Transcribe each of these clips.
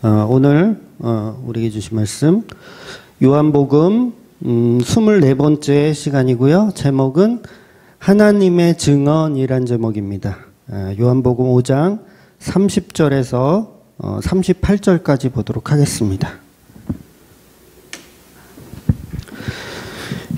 오늘 우리에게 주신 말씀 요한복음 24번째 시간이고요. 제목은 하나님의 증언이란 제목입니다. 요한복음 5장 30절에서 38절까지 보도록 하겠습니다.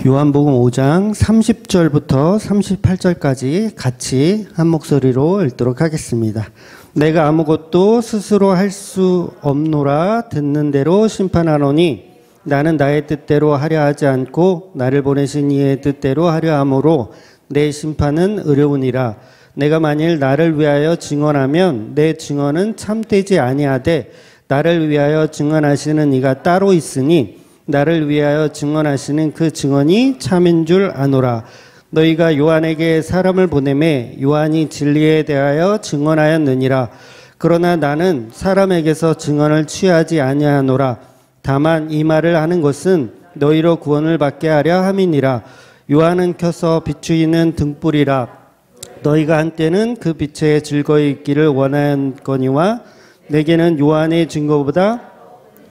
요한복음 5장 30절부터 38절까지 같이 한 목소리로 읽도록 하겠습니다. 내가 아무것도 스스로 할 수 없노라. 듣는 대로 심판하노니 나는 나의 뜻대로 하려 하지 않고 나를 보내신 이의 뜻대로 하려 함으로 내 심판은 의로우니라. 내가 만일 나를 위하여 증언하면 내 증언은 참되지 아니하되 나를 위하여 증언하시는 이가 따로 있으니 나를 위하여 증언하시는 그 증언이 참인 줄 아노라. 너희가 요한에게 사람을 보내매 요한이 진리에 대하여 증언하였느니라. 그러나 나는 사람에게서 증언을 취하지 아니하노라. 다만 이 말을 하는 것은 너희로 구원을 받게 하려 함이니라. 요한은 켜서 비추이는 등불이라. 너희가 한때는 그 빛에 즐거이 있기를 원하였거니와 내게는 요한의 증거보다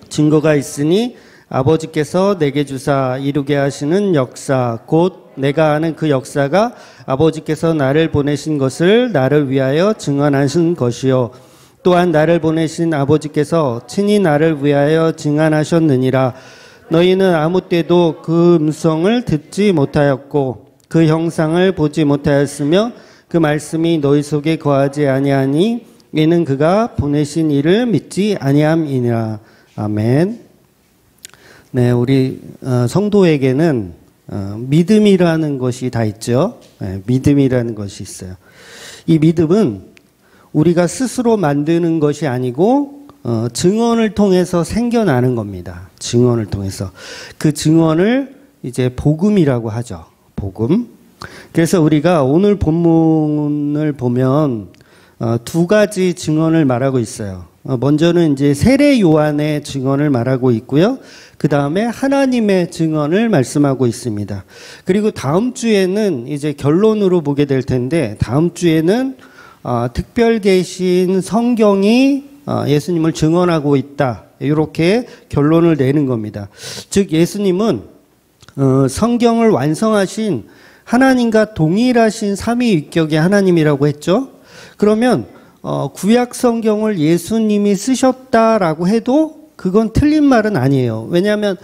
증거가 있으니 아버지께서 내게 주사 이루게 하시는 역사 곧 내가 아는 그 역사가 아버지께서 나를 보내신 것을 나를 위하여 증언하신 것이요 또한 나를 보내신 아버지께서 친히 나를 위하여 증언하셨느니라. 너희는 아무 때도 그 음성을 듣지 못하였고 그 형상을 보지 못하였으며 그 말씀이 너희 속에 거하지 아니하니 이는 그가 보내신 이를 믿지 아니함이니라. 아멘. 네, 우리 성도에게는 믿음이라는 것이 다 있죠. 네, 믿음이라는 것이 있어요. 이 믿음은 우리가 스스로 만드는 것이 아니고 증언을 통해서 생겨나는 겁니다. 증언을 통해서. 그 증언을 이제 복음이라고 하죠. 복음. 그래서 우리가 오늘 본문을 보면 두 가지 증언을 말하고 있어요. 먼저는 이제 세례 요한의 증언을 말하고 있고요. 그 다음에 하나님의 증언을 말씀하고 있습니다. 그리고 다음 주에는 이제 결론으로 보게 될 텐데, 다음 주에는 특별 계신 성경이 예수님을 증언하고 있다. 이렇게 결론을 내는 겁니다. 즉 예수님은 성경을 완성하신 하나님과 동일하신 삼위일격의 하나님이라고 했죠. 그러면 구약 성경을 예수님이 쓰셨다라고 해도 그건 틀린 말은 아니에요. 왜냐하면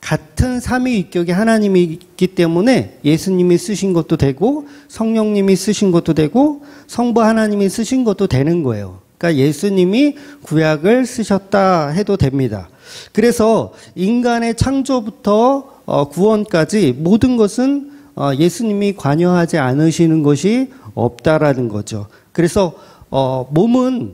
같은 삼위일격의 하나님이기 때문에 예수님이 쓰신 것도 되고 성령님이 쓰신 것도 되고 성부 하나님이 쓰신 것도 되는 거예요. 그러니까 예수님이 구약을 쓰셨다 해도 됩니다. 그래서 인간의 창조부터 구원까지 모든 것은 예수님이 관여하지 않으시는 것이 없다라는 거죠. 그래서 몸은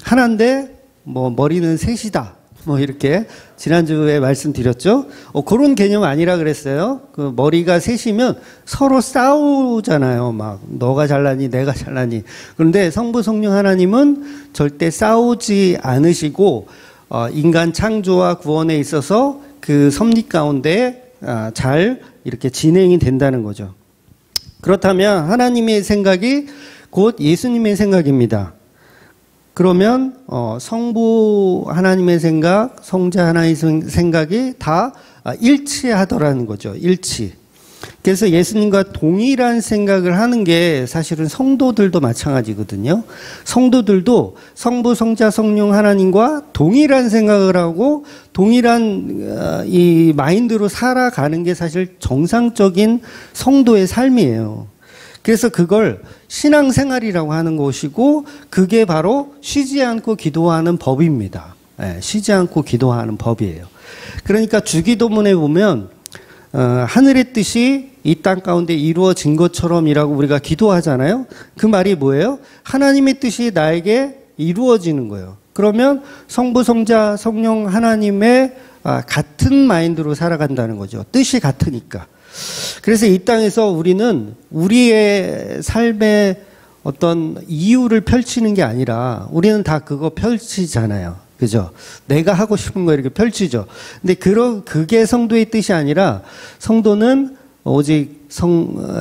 하나인데 머리는 셋이다. 이렇게 지난주에 말씀드렸죠. 그런 개념 아니라 그랬어요. 그 머리가 셋이면 서로 싸우잖아요. 막 너가 잘나니 내가 잘나니. 그런데 성부 성령 하나님은 절대 싸우지 않으시고 인간 창조와 구원에 있어서 그 섭리 가운데 잘 이렇게 진행이 된다는 거죠. 그렇다면 하나님의 생각이 곧 예수님의 생각입니다. 그러면 성부 하나님의 생각, 성자 하나님의 생각이 다 일치하더라는 거죠. 일치. 그래서 예수님과 동일한 생각을 하는 게 사실은 성도들도 마찬가지거든요. 성도들도 성부, 성자, 성령 하나님과 동일한 생각을 하고 동일한 이 마인드로 살아가는 게 사실 정상적인 성도의 삶이에요. 그래서 그걸 신앙생활이라고 하는 것이고 그게 바로 쉬지 않고 기도하는 법입니다. 네, 쉬지 않고 기도하는 법이에요. 그러니까 주기도문에 보면 하늘의 뜻이 이 땅 가운데 이루어진 것처럼이라고 우리가 기도하잖아요. 그 말이 뭐예요? 하나님의 뜻이 나에게 이루어지는 거예요. 그러면 성부, 성자, 성령 하나님의 같은 마인드로 살아간다는 거죠. 뜻이 같으니까. 그래서 이 땅에서 우리는 우리의 삶의 어떤 이유를 펼치는 게 아니라 우리는 다 그거 펼치잖아요. 그죠? 내가 하고 싶은 거 이렇게 펼치죠. 근데 그게 성도의 뜻이 아니라 성도는 오직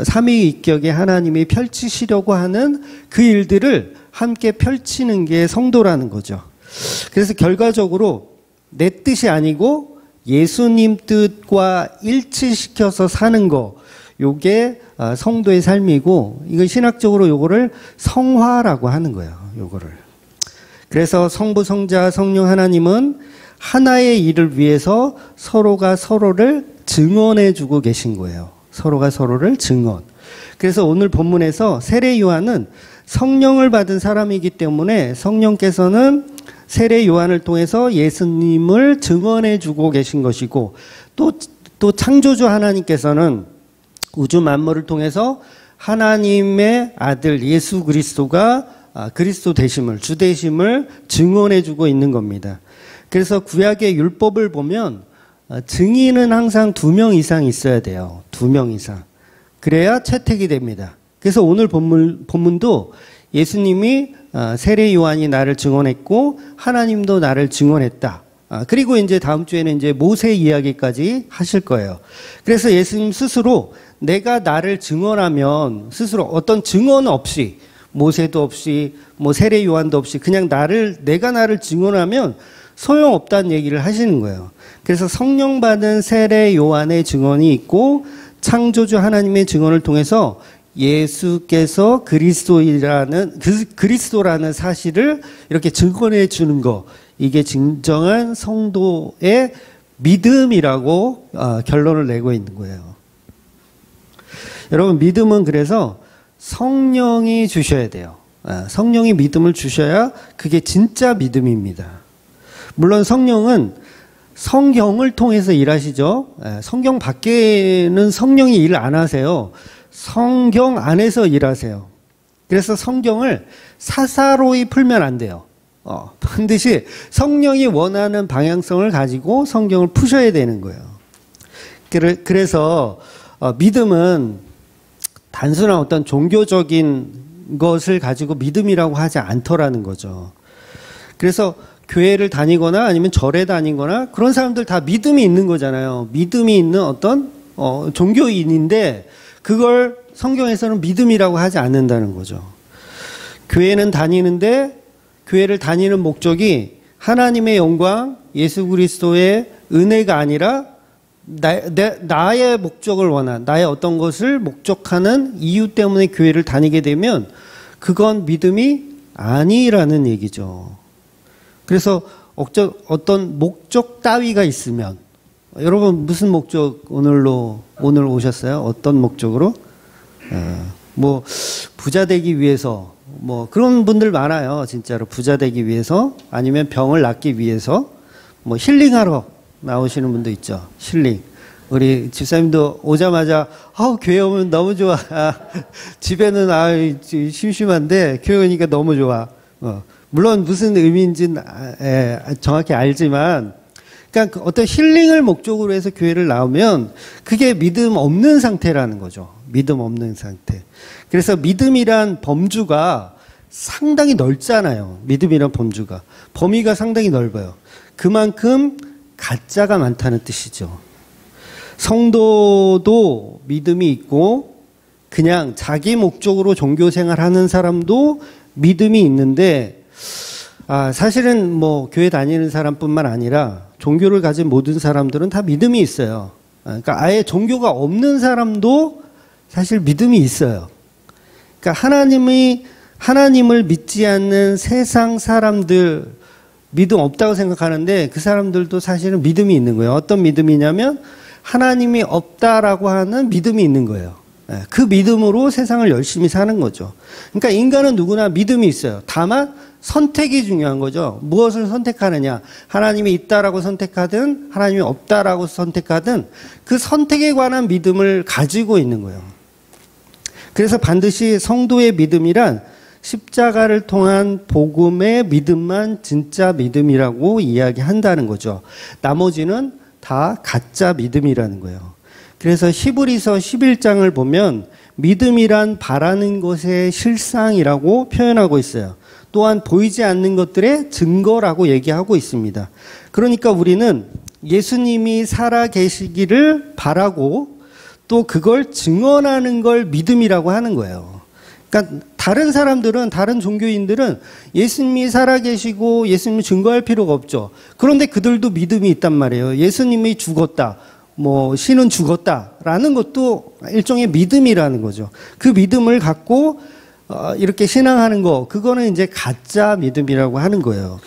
삼위일격의 하나님이 펼치시려고 하는 그 일들을 함께 펼치는 게 성도라는 거죠. 그래서 결과적으로 내 뜻이 아니고 예수님 뜻과 일치시켜서 사는 거, 요게 성도의 삶이고, 이건 신학적으로 요거를 성화라고 하는 거예요. 요거를. 그래서 성부, 성자, 성령 하나님은 하나의 일을 위해서 서로가 서로를 증언해 주고 계신 거예요. 서로가 서로를 증언. 그래서 오늘 본문에서 세례 요한은 성령을 받은 사람이기 때문에 성령께서는 세례 요한을 통해서 예수님을 증언해 주고 계신 것이고, 또 창조주 하나님께서는 우주 만물을 통해서 하나님의 아들 예수 그리스도가 그리스도 되심을, 주 되심을 증언해 주고 있는 겁니다. 그래서 구약의 율법을 보면 증인은 항상 2명 이상 있어야 돼요. 2명 이상. 그래야 채택이 됩니다. 그래서 오늘 본문도 예수님이 세례 요한이 나를 증언했고 하나님도 나를 증언했다. 그리고 이제 다음 주에는 이제 모세 이야기까지 하실 거예요. 그래서 예수님 스스로 내가 나를 증언하면 스스로 어떤 증언 없이, 모세도 없이 뭐 세례 요한도 없이 그냥 내가 나를 증언하면 소용없다는 얘기를 하시는 거예요. 그래서 성령 받은 세례 요한의 증언이 있고 창조주 하나님의 증언을 통해서 예수께서 그리스도라는 사실을 이렇게 증언해 주는 거, 이게 진정한 성도의 믿음이라고 결론을 내고 있는 거예요. 여러분, 믿음은 그래서 성령이 주셔야 돼요. 성령이 믿음을 주셔야 그게 진짜 믿음입니다. 물론 성령은 성경을 통해서 일하시죠. 성경 밖에는 성령이 일 안 하세요. 성경 안에서 일하세요. 그래서 성경을 사사로이 풀면 안 돼요. 반드시 성령이 원하는 방향성을 가지고 성경을 푸셔야 되는 거예요. 그래서 믿음은 단순한 어떤 종교적인 것을 가지고 믿음이라고 하지 않더라는 거죠. 그래서 교회를 다니거나 아니면 절에 다니거나 그런 사람들 다 믿음이 있는 거잖아요. 믿음이 있는 어떤 종교인인데 그걸 성경에서는 믿음이라고 하지 않는다는 거죠. 교회는 다니는데 교회를 다니는 목적이 하나님의 영광, 예수 그리스도의 은혜가 아니라 나의 목적을 나의 어떤 것을 목적하는 이유 때문에 교회를 다니게 되면 그건 믿음이 아니라는 얘기죠. 그래서 어떤 목적 따위가 있으면, 여러분 무슨 목적 오늘 오셨어요? 어떤 목적으로? 뭐 부자 되기 위해서, 뭐 그런 분들 많아요. 진짜로 부자 되기 위해서, 아니면 병을 낫기 위해서, 뭐 힐링하러 나오시는 분도 있죠. 힐링. 우리 집사님도 오자마자 교회 오면 너무 좋아. 집에는 심심한데 교회 오니까 너무 좋아. 물론 무슨 의미인지는 정확히 알지만, 그러니까 어떤 힐링을 목적으로 해서 교회를 나오면 그게 믿음 없는 상태라는 거죠. 믿음 없는 상태. 그래서 믿음이란 범주가 상당히 넓잖아요. 믿음이란 범주가. 범위가 상당히 넓어요. 그만큼 가짜가 많다는 뜻이죠. 성도도 믿음이 있고 그냥 자기 목적으로 종교 생활하는 사람도 믿음이 있는데, 사실은 뭐 교회 다니는 사람뿐만 아니라 종교를 가진 모든 사람들은 다 믿음이 있어요. 그러니까 아예 종교가 없는 사람도 사실 믿음이 있어요. 그러니까 하나님을 믿지 않는 세상 사람들 믿음 없다고 생각하는데 그 사람들도 사실은 믿음이 있는 거예요. 어떤 믿음이냐면 하나님이 없다라고 하는 믿음이 있는 거예요. 그 믿음으로 세상을 열심히 사는 거죠. 그러니까 인간은 누구나 믿음이 있어요. 다만 선택이 중요한 거죠. 무엇을 선택하느냐. 하나님이 있다라고 선택하든 하나님이 없다라고 선택하든 그 선택에 관한 믿음을 가지고 있는 거예요. 그래서 반드시 성도의 믿음이란 십자가를 통한 복음의 믿음만 진짜 믿음이라고 이야기한다는 거죠. 나머지는 다 가짜 믿음이라는 거예요. 그래서 히브리서 11장을 보면 믿음이란 바라는 것의 실상이라고 표현하고 있어요. 또한 보이지 않는 것들의 증거라고 얘기하고 있습니다. 그러니까 우리는 예수님이 살아 계시기를 바라고 또 그걸 증언하는 걸 믿음이라고 하는 거예요. 그러니까 다른 사람들은, 다른 종교인들은 예수님이 살아계시고 예수님을 증거할 필요가 없죠. 그런데 그들도 믿음이 있단 말이에요. 예수님이 죽었다, 뭐 신은 죽었다라는 것도 일종의 믿음이라는 거죠. 그 믿음을 갖고 이렇게 신앙하는 거, 그거는 이제 가짜 믿음이라고 하는 거예요.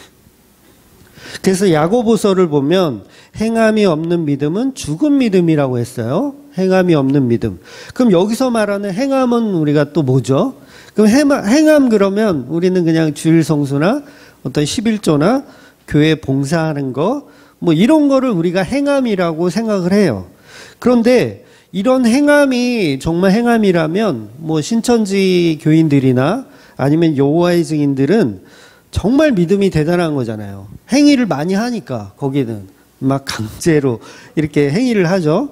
그래서 야고보서를 보면 행함이 없는 믿음은 죽은 믿음이라고 했어요. 행함이 없는 믿음. 그럼 여기서 말하는 행함은 우리가 또 뭐죠? 그럼 행함 그러면 우리는 그냥 주일 성수나 어떤 11조나 교회 봉사하는 거, 뭐 이런 거를 우리가 행함이라고 생각을 해요. 그런데 이런 행함이 정말 행함이라면 뭐 신천지 교인들이나 아니면 여호와의 증인들은 정말 믿음이 대단한 거잖아요. 행위를 많이 하니까 거기는 막 강제로 이렇게 행위를 하죠.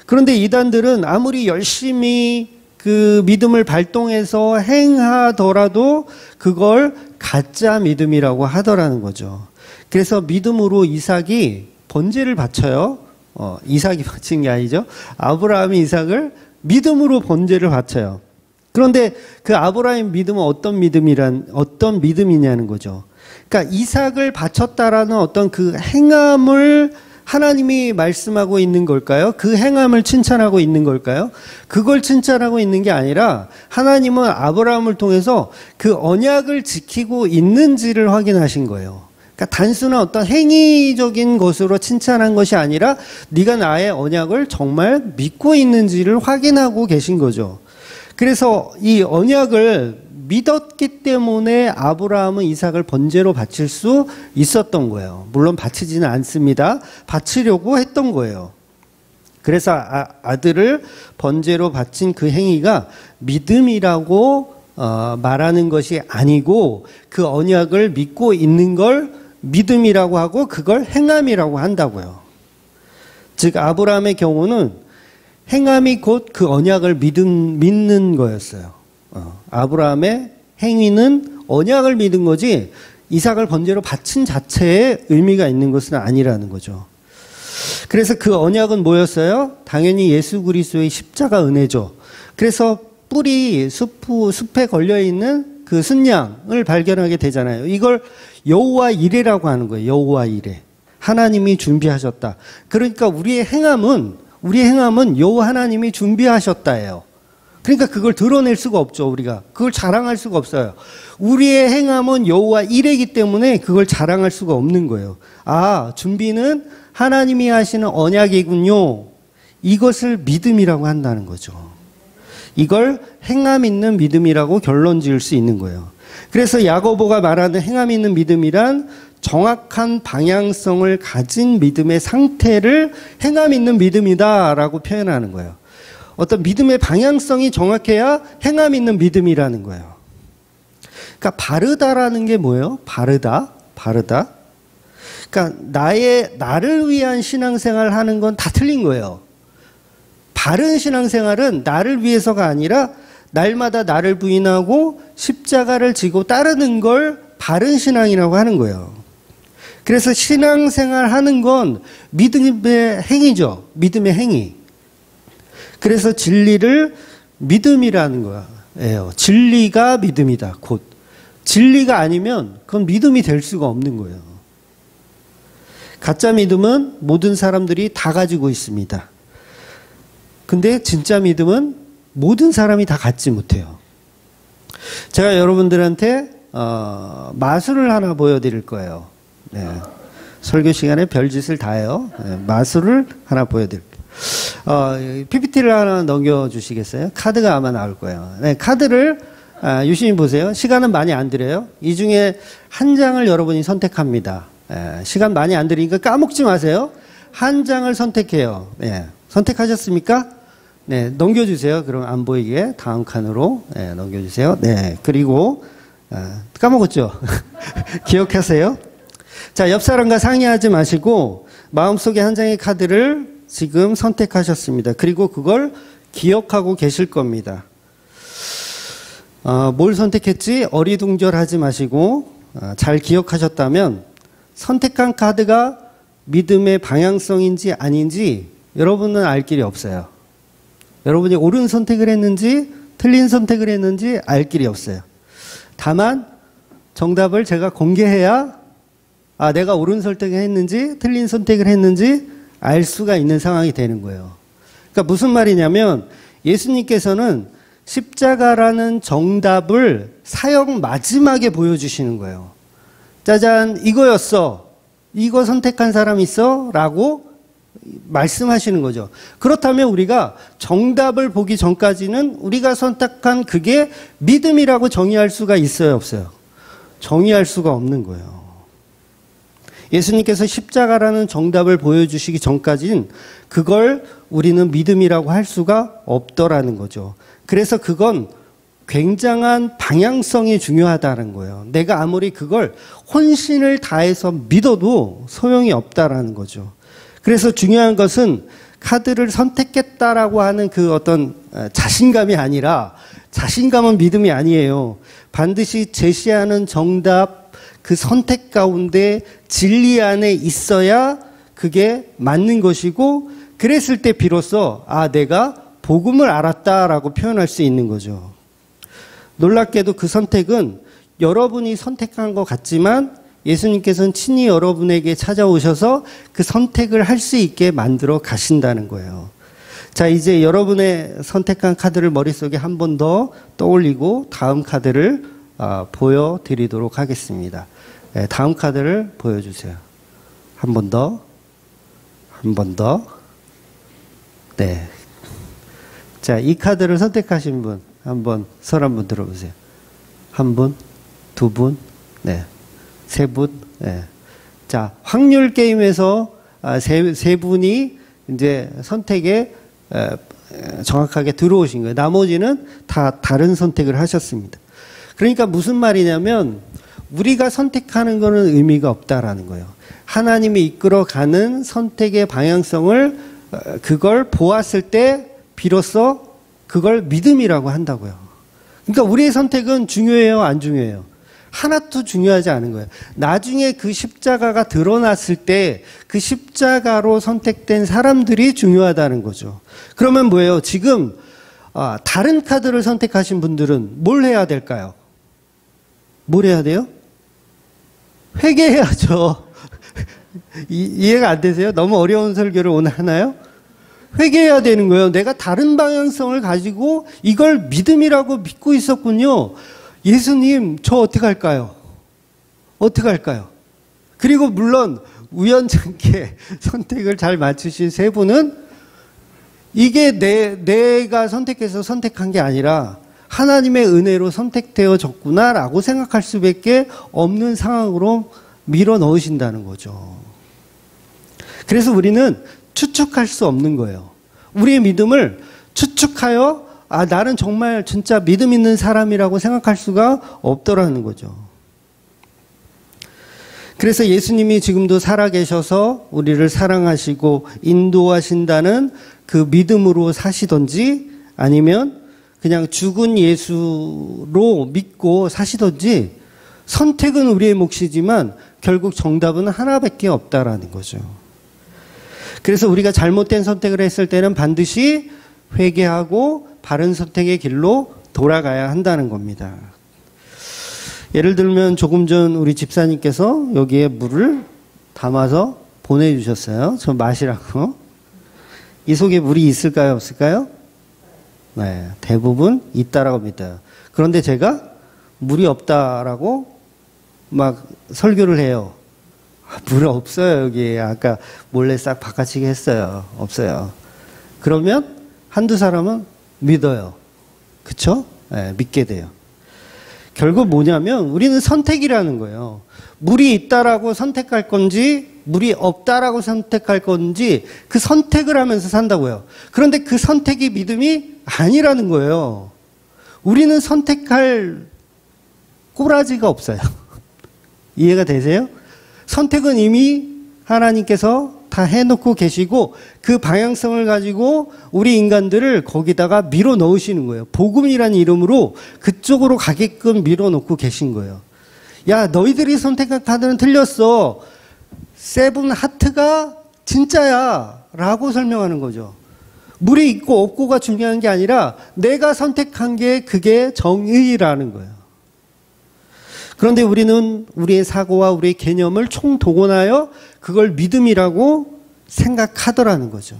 그런데 이단들은 아무리 열심히 그 믿음을 발동해서 행하더라도 그걸 가짜 믿음이라고 하더라는 거죠. 그래서 믿음으로 이삭이 번제를 바쳐요. 이삭이 바친 게 아니죠. 아브라함이 이삭을 믿음으로 번제를 바쳐요. 그런데 그 아브라함의 믿음은 어떤 믿음이냐는 거죠. 그러니까 이삭을 바쳤다라는 어떤 그 행함을 하나님이 말씀하고 있는 걸까요? 그 행함을 칭찬하고 있는 걸까요? 그걸 칭찬하고 있는 게 아니라 하나님은 아브라함을 통해서 그 언약을 지키고 있는지를 확인하신 거예요. 그러니까 단순한 어떤 행위적인 것으로 칭찬한 것이 아니라 네가 나의 언약을 정말 믿고 있는지를 확인하고 계신 거죠. 그래서 이 언약을 믿었기 때문에 아브라함은 이삭을 번제로 바칠 수 있었던 거예요. 물론 바치지는 않습니다. 바치려고 했던 거예요. 그래서 아들을 번제로 바친 그 행위가 믿음이라고 말하는 것이 아니고 그 언약을 믿고 있는 걸 믿음이라고 하고 그걸 행함이라고 한다고요. 즉 아브라함의 경우는 행함이 곧 그 언약을 믿는 거였어요. 아브라함의 행위는 언약을 믿은 거지 이삭을 번제로 바친 자체에 의미가 있는 것은 아니라는 거죠. 그래서 그 언약은 뭐였어요? 당연히 예수 그리스도의 십자가 은혜죠. 그래서 뿔이 숲에 걸려있는 그 순양을 발견하게 되잖아요. 이걸 여호와 이레라고 하는 거예요. 여호와 이레. 하나님이 준비하셨다. 그러니까 우리의 행함은 여호와 하나님이 준비하셨다예요. 그러니까 그걸 드러낼 수가 없죠. 우리가 그걸 자랑할 수가 없어요. 우리의 행함은 여호와 이레이기 때문에 그걸 자랑할 수가 없는 거예요. 아, 준비는 하나님이 하시는 언약이군요. 이것을 믿음이라고 한다는 거죠. 이걸 행함 있는 믿음이라고 결론 지을 수 있는 거예요. 그래서 야고보가 말하는 행함 있는 믿음이란 정확한 방향성을 가진 믿음의 상태를 행함 있는 믿음이다라고 표현하는 거예요. 어떤 믿음의 방향성이 정확해야 행함 있는 믿음이라는 거예요. 그러니까 바르다라는 게 뭐예요? 바르다. 그러니까 나를 위한 신앙생활 하는 건 다 틀린 거예요. 바른 신앙생활은 나를 위해서가 아니라 날마다 나를 부인하고 십자가를 지고 따르는 걸 바른 신앙이라고 하는 거예요. 그래서 신앙생활 하는 건 믿음의 행위죠. 믿음의 행위. 그래서 진리를 믿음이라는 거예요. 진리가 믿음이다. 곧. 진리가 아니면 그건 믿음이 될 수가 없는 거예요. 가짜 믿음은 모든 사람들이 다 가지고 있습니다. 근데 진짜 믿음은 모든 사람이 다 갖지 못해요. 제가 여러분들한테 마술을 하나 보여드릴 거예요. 네. 설교 시간에 별짓을 다 해요. 네. 마술을 하나 보여드릴게요. PPT를 하나 넘겨주시겠어요? 카드가 아마 나올 거예요. 네, 카드를 유심히 보세요. 시간은 많이 안 들여요. 이 중에 한 장을 여러분이 선택합니다. 시간 많이 안 들이니까 까먹지 마세요. 한 장을 선택해요. 네, 선택하셨습니까? 네, 넘겨주세요. 그럼 안 보이게 다음 칸으로 넘겨주세요. 네, 그리고 까먹었죠? 기억하세요. 자, 옆 사람과 상의하지 마시고 마음속에 한 장의 카드를 지금 선택하셨습니다. 그리고 그걸 기억하고 계실 겁니다. 뭘 선택했지? 어리둥절하지 마시고 잘 기억하셨다면 선택한 카드가 믿음의 방향성인지 아닌지 여러분은 알 길이 없어요. 여러분이 옳은 선택을 했는지 틀린 선택을 했는지 알 길이 없어요. 다만 정답을 제가 공개해야 내가 옳은 선택을 했는지 틀린 선택을 했는지 알 수가 있는 상황이 되는 거예요. 그러니까 무슨 말이냐면 예수님께서는 십자가라는 정답을 사역 마지막에 보여주시는 거예요. 짜잔, 이거였어. 이거 선택한 사람 있어? 라고 말씀하시는 거죠. 그렇다면 우리가 정답을 보기 전까지는 우리가 선택한 그게 믿음이라고 정의할 수가 있어요, 없어요? 정의할 수가 없는 거예요. 예수님께서 십자가라는 정답을 보여주시기 전까지는 그걸 우리는 믿음이라고 할 수가 없더라는 거죠. 그래서 그건 굉장한 방향성이 중요하다는 거예요. 내가 아무리 그걸 혼신을 다해서 믿어도 소용이 없다라는 거죠. 그래서 중요한 것은 카드를 선택했다라고 하는 그 어떤 자신감이 아니라, 자신감은 믿음이 아니에요. 반드시 제시하는 정답, 그 선택 가운데 진리 안에 있어야 그게 맞는 것이고, 그랬을 때 비로소 내가 복음을 알았다라고 표현할 수 있는 거죠. 놀랍게도 그 선택은 여러분이 선택한 것 같지만 예수님께서는 친히 여러분에게 찾아오셔서 그 선택을 할 수 있게 만들어 가신다는 거예요. 자, 이제 여러분의 선택한 카드를 머릿속에 한 번 더 떠올리고 다음 카드를 보여드리도록 하겠습니다. 네, 다음 카드를 보여주세요. 한 번 더. 한 번 더. 네. 자, 이 카드를 선택하신 분, 한번 손 한번 들어보세요. 한 분, 두 분, 네. 세 분, 네. 자, 확률 게임에서 세 분이 이제 선택에 정확하게 들어오신 거예요. 나머지는 다 다른 선택을 하셨습니다. 그러니까 무슨 말이냐면 우리가 선택하는 거는 의미가 없다라는 거예요. 하나님이 이끌어가는 선택의 방향성을 그걸 보았을 때 비로소 그걸 믿음이라고 한다고요. 그러니까 우리의 선택은 중요해요, 안 중요해요? 하나도 중요하지 않은 거예요. 나중에 그 십자가가 드러났을 때 그 십자가로 선택된 사람들이 중요하다는 거죠. 그러면 뭐예요? 지금 다른 카드를 선택하신 분들은 뭘 해야 될까요? 뭘 해야 돼요? 회개해야죠. 이해가 안 되세요? 너무 어려운 설교를 오늘 하나요? 회개해야 되는 거예요. 내가 다른 방향성을 가지고 이걸 믿음이라고 믿고 있었군요. 예수님, 저 어떻게 할까요? 어떻게 할까요? 그리고 물론 우연찮게 선택을 잘 맞추신 세 분은 이게 내가 선택해서 선택한 게 아니라 하나님의 은혜로 선택되어졌구나라고 생각할 수밖에 없는 상황으로 밀어 넣으신다는 거죠. 그래서 우리는 추측할 수 없는 거예요. 우리의 믿음을 추측하여 나는 정말 진짜 믿음 있는 사람이라고 생각할 수가 없더라는 거죠. 그래서 예수님이 지금도 살아계셔서 우리를 사랑하시고 인도하신다는 그 믿음으로 사시던지 아니면 그냥 죽은 예수로 믿고 사시던지 선택은 우리의 몫이지만 결국 정답은 하나밖에 없다라는 거죠. 그래서 우리가 잘못된 선택을 했을 때는 반드시 회개하고 바른 선택의 길로 돌아가야 한다는 겁니다. 예를 들면 조금 전 우리 집사님께서 여기에 물을 담아서 보내주셨어요. 저 마시라고. 이 속에 물이 있을까요? 없을까요? 네, 대부분 있다라고 믿어요. 그런데 제가 물이 없다라고 막 설교를 해요. 물 없어요, 여기. 아까 몰래 싹 바꿔치기 했어요. 없어요. 그러면 한두 사람은 믿어요. 그쵸? 네, 믿게 돼요. 결국 뭐냐면 우리는 선택이라는 거예요. 물이 있다라고 선택할 건지 물이 없다라고 선택할 건지 그 선택을 하면서 산다고요. 그런데 그 선택이 믿음이 아니라는 거예요. 우리는 선택할 꼬라지가 없어요. 이해가 되세요? 선택은 이미 하나님께서 다 해놓고 계시고 그 방향성을 가지고 우리 인간들을 거기다가 밀어 넣으시는 거예요. 복음이라는 이름으로 그쪽으로 가게끔 밀어 넣고 계신 거예요. 야, 너희들이 선택한 카드는 틀렸어. 세븐 하트가 진짜야 라고 설명하는 거죠. 물이 있고 없고가 중요한 게 아니라 내가 선택한 게 그게 정의라는 거예요. 그런데 우리는 우리의 사고와 우리의 개념을 총동원하여 그걸 믿음이라고 생각하더라는 거죠.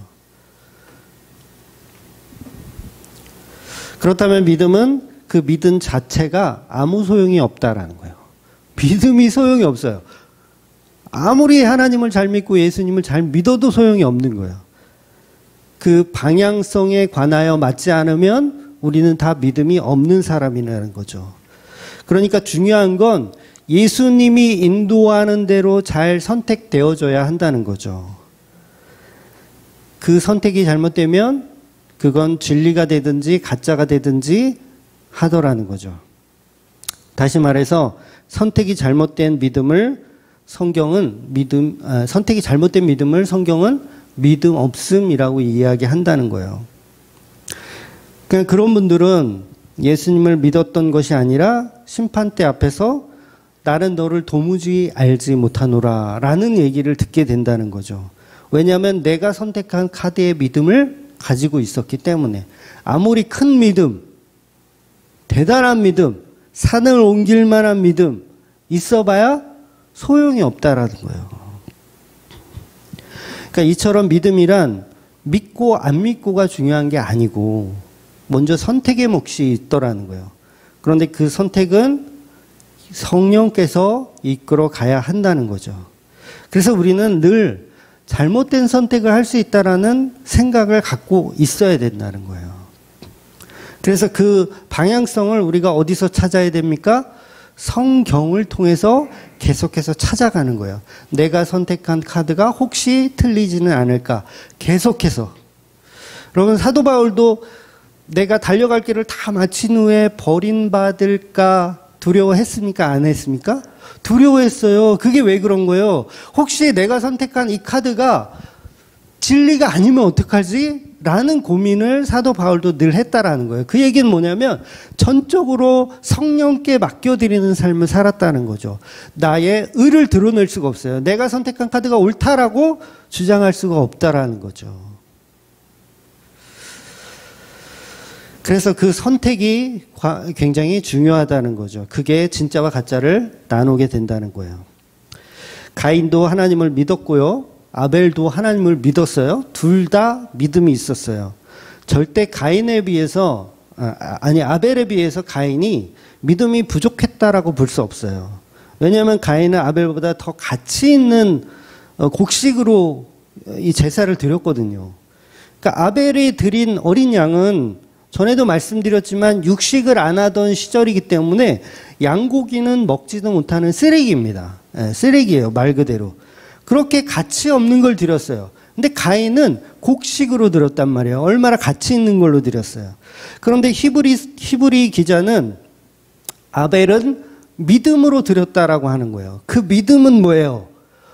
그렇다면 믿음은 그 믿음 자체가 아무 소용이 없다라는 거예요. 믿음이 소용이 없어요. 아무리 하나님을 잘 믿고 예수님을 잘 믿어도 소용이 없는 거예요. 그 방향성에 관하여 맞지 않으면 우리는 다 믿음이 없는 사람이라는 거죠. 그러니까 중요한 건 예수님이 인도하는 대로 잘 선택되어져야 한다는 거죠. 그 선택이 잘못되면 그건 진리가 되든지 가짜가 되든지 하더라는 거죠. 다시 말해서 선택이 잘못된 믿음을 성경은 선택이 잘못된 믿음을 성경은 믿음 없음이라고 이야기한다는 거예요. 그러니까 그런 분들은 예수님을 믿었던 것이 아니라 심판대 앞에서 나는 너를 도무지 알지 못하노라 라는 얘기를 듣게 된다는 거죠. 왜냐하면 내가 선택한 카드의 믿음을 가지고 있었기 때문에 아무리 큰 믿음, 대단한 믿음, 산을 옮길 만한 믿음 있어봐야 소용이 없다라는 거예요. 그러니까 이처럼 믿음이란 믿고 안 믿고가 중요한 게 아니고 먼저 선택의 몫이 있더라는 거예요. 그런데 그 선택은 성령께서 이끌어 가야 한다는 거죠. 그래서 우리는 늘 잘못된 선택을 할 수 있다라는 생각을 갖고 있어야 된다는 거예요. 그래서 그 방향성을 우리가 어디서 찾아야 됩니까? 성경을 통해서 계속해서 찾아가는 거예요. 내가 선택한 카드가 혹시 틀리지는 않을까? 계속해서. 여러분, 사도 바울도 내가 달려갈 길을 다 마친 후에 버림받을까 두려워했습니까? 안 했습니까? 두려워했어요. 그게 왜 그런 거예요? 혹시 내가 선택한 이 카드가 진리가 아니면 어떡하지? 라는 고민을 사도 바울도 늘 했다라는 거예요. 그 얘기는 뭐냐면 전적으로 성령께 맡겨드리는 삶을 살았다는 거죠. 나의 의를 드러낼 수가 없어요. 내가 선택한 카드가 옳다라고 주장할 수가 없다라는 거죠. 그래서 그 선택이 굉장히 중요하다는 거죠. 그게 진짜와 가짜를 나누게 된다는 거예요. 가인도 하나님을 믿었고요. 아벨도 하나님을 믿었어요. 둘 다 믿음이 있었어요. 절대 가인에 비해서 아벨에 비해서 가인이 믿음이 부족했다라고 볼 수 없어요. 왜냐하면 가인은 아벨보다 더 가치 있는 곡식으로 이 제사를 드렸거든요. 그러니까 아벨이 드린 어린 양은 전에도 말씀드렸지만 육식을 안 하던 시절이기 때문에 양고기는 먹지도 못하는 쓰레기입니다. 쓰레기예요, 말 그대로. 그렇게 가치 없는 걸 드렸어요. 근데 가인은 곡식으로 드렸단 말이에요. 얼마나 가치 있는 걸로 드렸어요. 그런데 히브리 기자는 아벨은 믿음으로 드렸다라고 하는 거예요. 그 믿음은 뭐예요?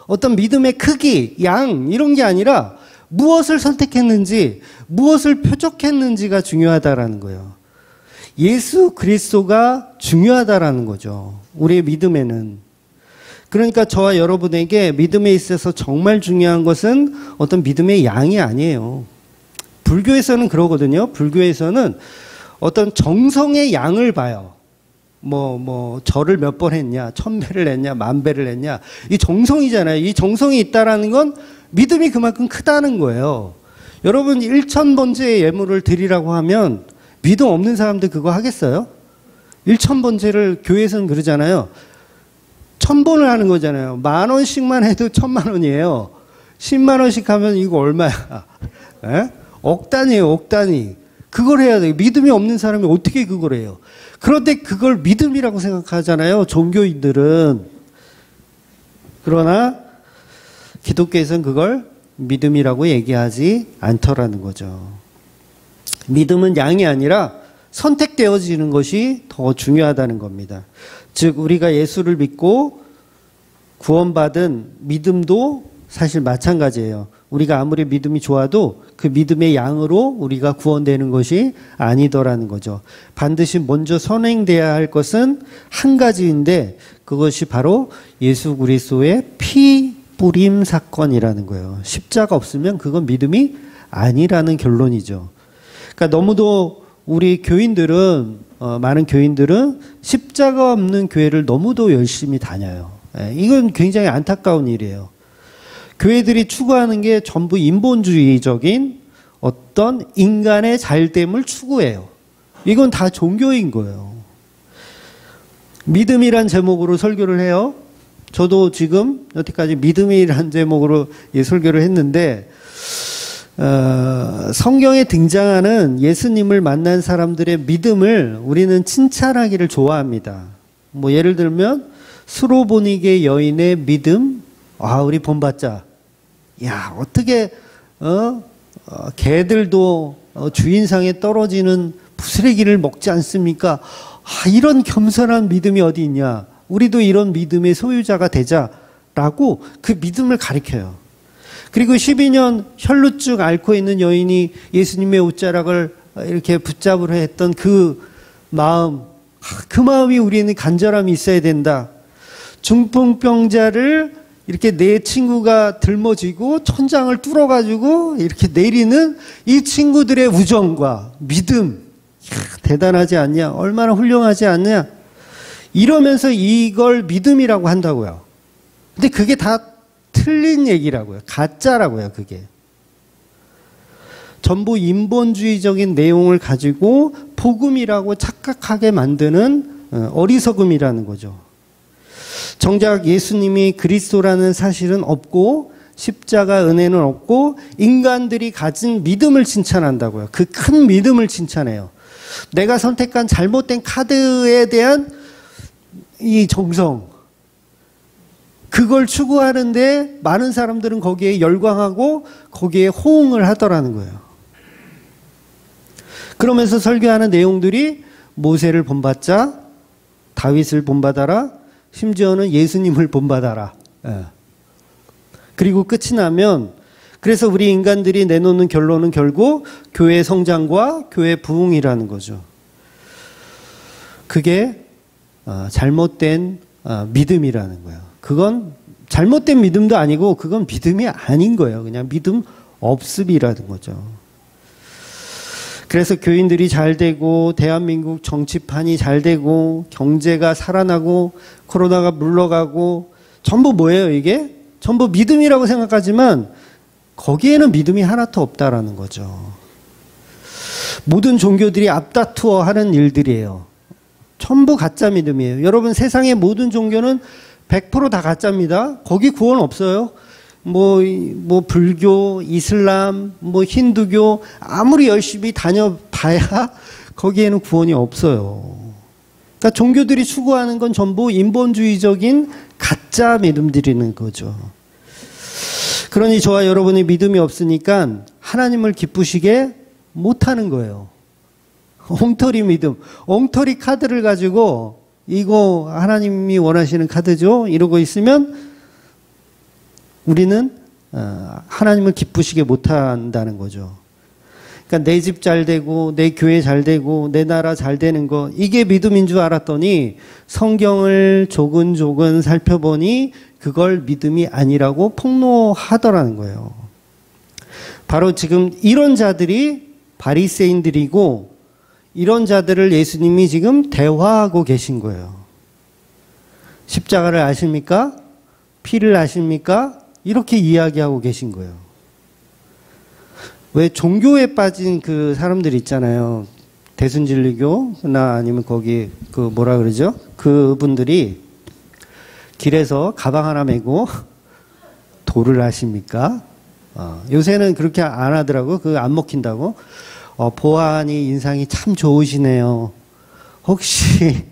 어떤 믿음의 크기, 양 이런 게 아니라 무엇을 선택했는지, 무엇을 표적했는지가 중요하다라는 거예요. 예수 그리스도가 중요하다라는 거죠. 우리의 믿음에는. 그러니까 저와 여러분에게 믿음에 있어서 정말 중요한 것은 어떤 믿음의 양이 아니에요. 불교에서는 그러거든요. 불교에서는 어떤 정성의 양을 봐요. 절을 몇 번 했냐, 1000배를 했냐, 10,000배를 했냐. 이 정성이잖아요. 이 정성이 있다라는 건 믿음이 그만큼 크다는 거예요. 여러분 1000번째의 예물을 드리라고 하면 믿음 없는 사람들 그거 하겠어요? 1000번째를 교회에서는 그러잖아요. 1000번을 하는 거잖아요. 10,000원씩만 해도 10,000,000원이에요. 100,000원씩 하면 이거 얼마야? 에? 억 단위예요, 억 단위. 그걸 해야 돼요. 믿음이 없는 사람이 어떻게 그걸 해요? 그런데 그걸 믿음이라고 생각하잖아요, 종교인들은. 그러나 기독교에서는 그걸 믿음이라고 얘기하지 않더라는 거죠. 믿음은 양이 아니라 선택되어지는 것이 더 중요하다는 겁니다. 즉 우리가 예수를 믿고 구원받은 믿음도 사실 마찬가지예요. 우리가 아무리 믿음이 좋아도 그 믿음의 양으로 우리가 구원되는 것이 아니더라는 거죠. 반드시 먼저 선행돼야 할 것은 한 가지인데 그것이 바로 예수 그리스도의 피 뿌림 사건이라는 거예요. 십자가 없으면 그건 믿음이 아니라는 결론이죠. 그러니까 너무도 우리 교인들은 많은 교인들은 십자가 없는 교회를 너무도 열심히 다녀요. 이건 굉장히 안타까운 일이에요. 교회들이 추구하는 게 전부 인본주의적인 어떤 인간의 잘됨을 추구해요. 이건 다 종교인 거예요. 믿음이란 제목으로 설교를 해요. 저도 지금 여태까지 믿음이란 제목으로 설교를 했는데 성경에 등장하는 예수님을 만난 사람들의 믿음을 우리는 칭찬하기를 좋아합니다. 뭐 예를 들면 수로보니게 여인의 믿음, 우리 본받자. 야, 어떻게 개들도 주인상에 떨어지는 부스레기를 먹지 않습니까? 이런 겸손한 믿음이 어디 있냐? 우리도 이런 믿음의 소유자가 되자라고 그 믿음을 가리켜요. 그리고 12년 혈루증 앓고 있는 여인이 예수님의 옷자락을 이렇게 붙잡으려 했던 그 마음, 그 마음이 우리는 간절함이 있어야 된다. 중풍병자를 이렇게 내 친구가 들머지고 천장을 뚫어가지고 이렇게 내리는 이 친구들의 우정과 믿음, 대단하지 않냐? 얼마나 훌륭하지 않냐? 이러면서 이걸 믿음이라고 한다고요. 근데 그게 다 틀린 얘기라고요. 가짜라고요, 그게. 전부 인본주의적인 내용을 가지고 복음이라고 착각하게 만드는 어리석음이라는 거죠. 정작 예수님이 그리스도라는 사실은 없고 십자가 은혜는 없고 인간들이 가진 믿음을 칭찬한다고요. 그 큰 믿음을 칭찬해요. 내가 선택한 잘못된 카드에 대한 이 정성, 그걸 추구하는데 많은 사람들은 거기에 열광하고 거기에 호응을 하더라는 거예요. 그러면서 설교하는 내용들이 모세를 본받자, 다윗을 본받아라, 심지어는 예수님을 본받아라. 그리고 끝이 나면 그래서 우리 인간들이 내놓는 결론은 결국 교회 성장과 교회 부흥이라는 거죠. 그게 잘못된 믿음이라는 거예요. 그건 잘못된 믿음도 아니고 그건 믿음이 아닌 거예요. 그냥 믿음 없음이라는 거죠. 그래서 교인들이 잘 되고 대한민국 정치판이 잘 되고 경제가 살아나고 코로나가 물러가고 전부 뭐예요 이게? 전부 믿음이라고 생각하지만 거기에는 믿음이 하나도 없다라는 거죠. 모든 종교들이 앞다투어 하는 일들이에요. 전부 가짜 믿음이에요. 여러분 세상의 모든 종교는 100% 다 가짜입니다. 거기 구원 없어요. 뭐 불교, 이슬람, 힌두교 아무리 열심히 다녀봐야 거기에는 구원이 없어요. 그러니까 종교들이 추구하는 건 전부 인본주의적인 가짜 믿음들이는 거죠. 그러니 저와 여러분이 믿음이 없으니까 하나님을 기쁘시게 못하는 거예요. 엉터리 믿음, 엉터리 카드를 가지고 이거 하나님이 원하시는 카드죠? 이러고 있으면 우리는 하나님을 기쁘시게 못한다는 거죠. 그러니까 내 집 잘 되고 내 교회 잘 되고 내 나라 잘 되는 거 이게 믿음인 줄 알았더니 성경을 조근조근 살펴보니 그걸 믿음이 아니라고 폭로하더라는 거예요. 바로 지금 이런 자들이 바리새인들이고 이런 자들을 예수님이 지금 대화하고 계신 거예요. 십자가를 아십니까? 피를 아십니까? 이렇게 이야기하고 계신 거예요. 왜 종교에 빠진 그 사람들 있잖아요. 대순진리교나 아니면 거기 그 뭐라 그러죠? 그분들이 길에서 가방 하나 메고 도를 아십니까? 요새는 그렇게 안 하더라고. 그거 안 먹힌다고. 보아하니 인상이 참 좋으시네요. 혹시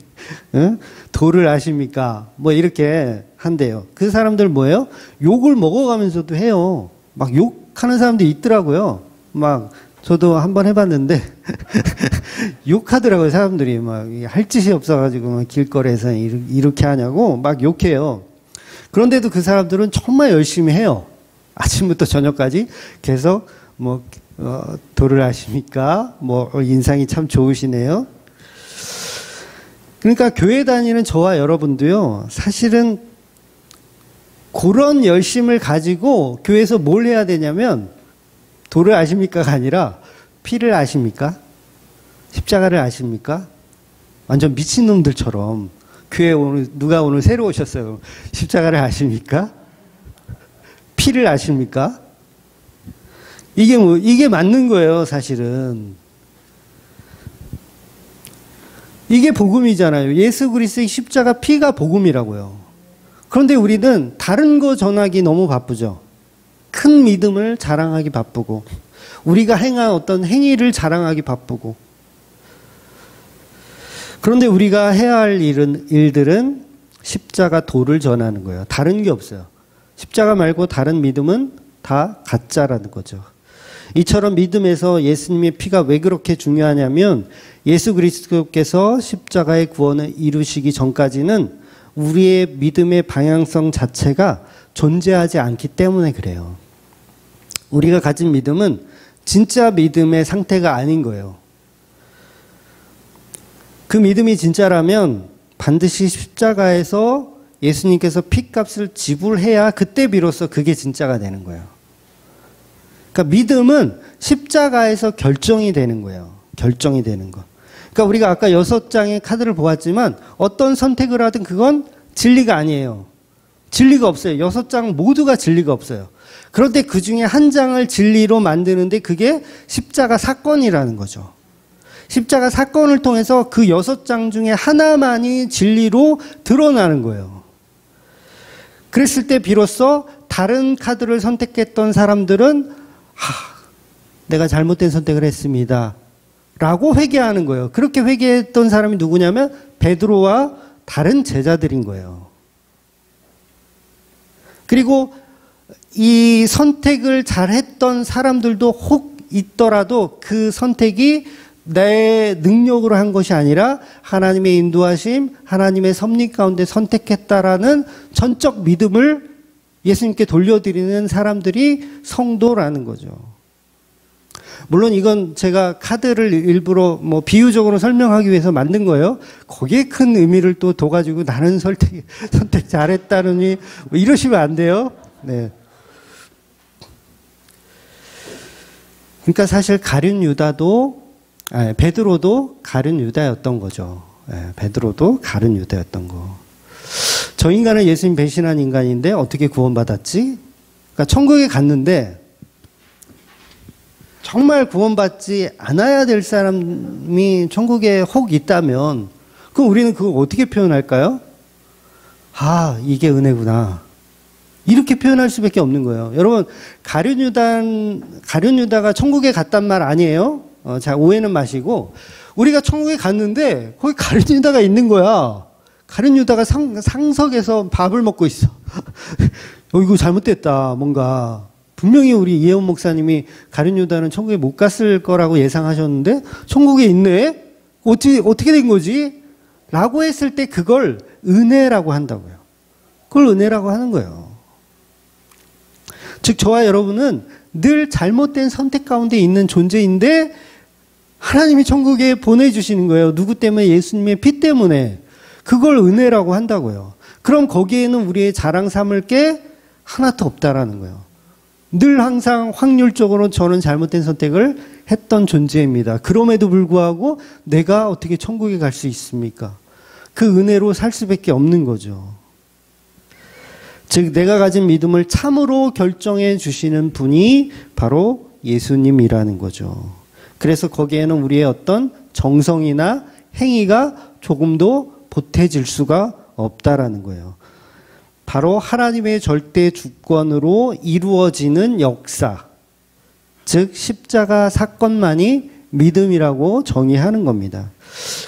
도를 아십니까? 뭐 이렇게 한대요. 그 사람들 뭐예요? 욕을 먹어가면서도 해요. 막 욕하는 사람들이 있더라고요. 막 저도 한번 해봤는데 욕하더라고요. 사람들이 막 할 짓이 없어가지고 막 길거리에서 이렇게 하냐고 막 욕해요. 그런데도 그 사람들은 정말 열심히 해요. 아침부터 저녁까지 계속 뭐 도를 아십니까? 뭐 인상이 참 좋으시네요. 그러니까 교회 다니는 저와 여러분도요. 사실은 그런 열심을 가지고 교회에서 뭘 해야 되냐면 도를 아십니까가 아니라 피를 아십니까? 십자가를 아십니까? 완전 미친놈들처럼 교회 오늘 누가 오늘 새로 오셨어요. 십자가를 아십니까? 피를 아십니까? 이게 맞는 거예요, 사실은. 이게 복음이잖아요. 예수 그리스도의 십자가 피가 복음이라고요. 그런데 우리는 다른 거 전하기 너무 바쁘죠. 큰 믿음을 자랑하기 바쁘고, 우리가 행한 어떤 행위를 자랑하기 바쁘고. 그런데 우리가 해야 할 일들은 십자가 도를 전하는 거예요. 다른 게 없어요. 십자가 말고 다른 믿음은 다 가짜라는 거죠. 이처럼 믿음에서 예수님의 피가 왜 그렇게 중요하냐면 예수 그리스도께서 십자가의 구원을 이루시기 전까지는 우리의 믿음의 방향성 자체가 존재하지 않기 때문에 그래요. 우리가 가진 믿음은 진짜 믿음의 상태가 아닌 거예요. 그 믿음이 진짜라면 반드시 십자가에서 예수님께서 피값을 지불해야 그때 비로소 그게 진짜가 되는 거예요. 그러니까 믿음은 십자가에서 결정이 되는 거예요. 결정이 되는 거. 그러니까 우리가 아까 6장의 카드를 보았지만 어떤 선택을 하든 그건 진리가 아니에요. 진리가 없어요. 6장 모두가 진리가 없어요. 그런데 그 중에 한 장을 진리로 만드는데 그게 십자가 사건이라는 거죠. 십자가 사건을 통해서 그 6장 중에 하나만이 진리로 드러나는 거예요. 그랬을 때 비로소 다른 카드를 선택했던 사람들은 내가 잘못된 선택을 했습니다. 라고 회개하는 거예요. 그렇게 회개했던 사람이 누구냐면 베드로와 다른 제자들인 거예요. 그리고 이 선택을 잘했던 사람들도 혹 있더라도 그 선택이 내 능력으로 한 것이 아니라 하나님의 인도하심, 하나님의 섭리 가운데 선택했다라는 전적 믿음을 예수님께 돌려드리는 사람들이 성도라는 거죠. 물론 이건 제가 카드를 일부러 비유적으로 설명하기 위해서 만든 거예요. 거기에 큰 의미를 또 둬가지고 나는 선택 잘했다느니 이러시면 안 돼요. 네. 그러니까 사실 베드로도 가룟 유다였던 거죠. 베드로도 가룟 유다였던 거. 저 인간은 예수님 배신한 인간인데 어떻게 구원받았지? 그러니까 천국에 갔는데 정말 구원받지 않아야 될 사람이 천국에 혹 있다면 그럼 우리는 그거 어떻게 표현할까요? 이게 은혜구나. 이렇게 표현할 수밖에 없는 거예요. 여러분, 가룟 유다가 천국에 갔단 말 아니에요? 자, 오해는 마시고 우리가 천국에 갔는데 거기 가룟 유다가 있는 거야. 가룟 유다가 상석에서 밥을 먹고 있어. 이거 잘못됐다. 뭔가 분명히 우리 이혜원 목사님이 가룟 유다는 천국에 못 갔을 거라고 예상하셨는데 천국에 있네? 어떻게 된 거지? 라고 했을 때 그걸 은혜라고 한다고요. 그걸 은혜라고 하는 거예요. 즉 저와 여러분은 늘 잘못된 선택 가운데 있는 존재인데 하나님이 천국에 보내주시는 거예요. 누구 때문에? 예수님의 피 때문에. 그걸 은혜라고 한다고요. 그럼 거기에는 우리의 자랑 삼을 게 하나도 없다라는 거예요. 늘 항상 확률적으로 저는 잘못된 선택을 했던 존재입니다. 그럼에도 불구하고 내가 어떻게 천국에 갈 수 있습니까? 그 은혜로 살 수밖에 없는 거죠. 즉 내가 가진 믿음을 참으로 결정해 주시는 분이 바로 예수님이라는 거죠. 그래서 거기에는 우리의 어떤 정성이나 행위가 조금도 보태질 수가 없다라는 거예요. 바로 하나님의 절대 주권으로 이루어지는 역사, 즉 십자가 사건만이 믿음이라고 정의하는 겁니다.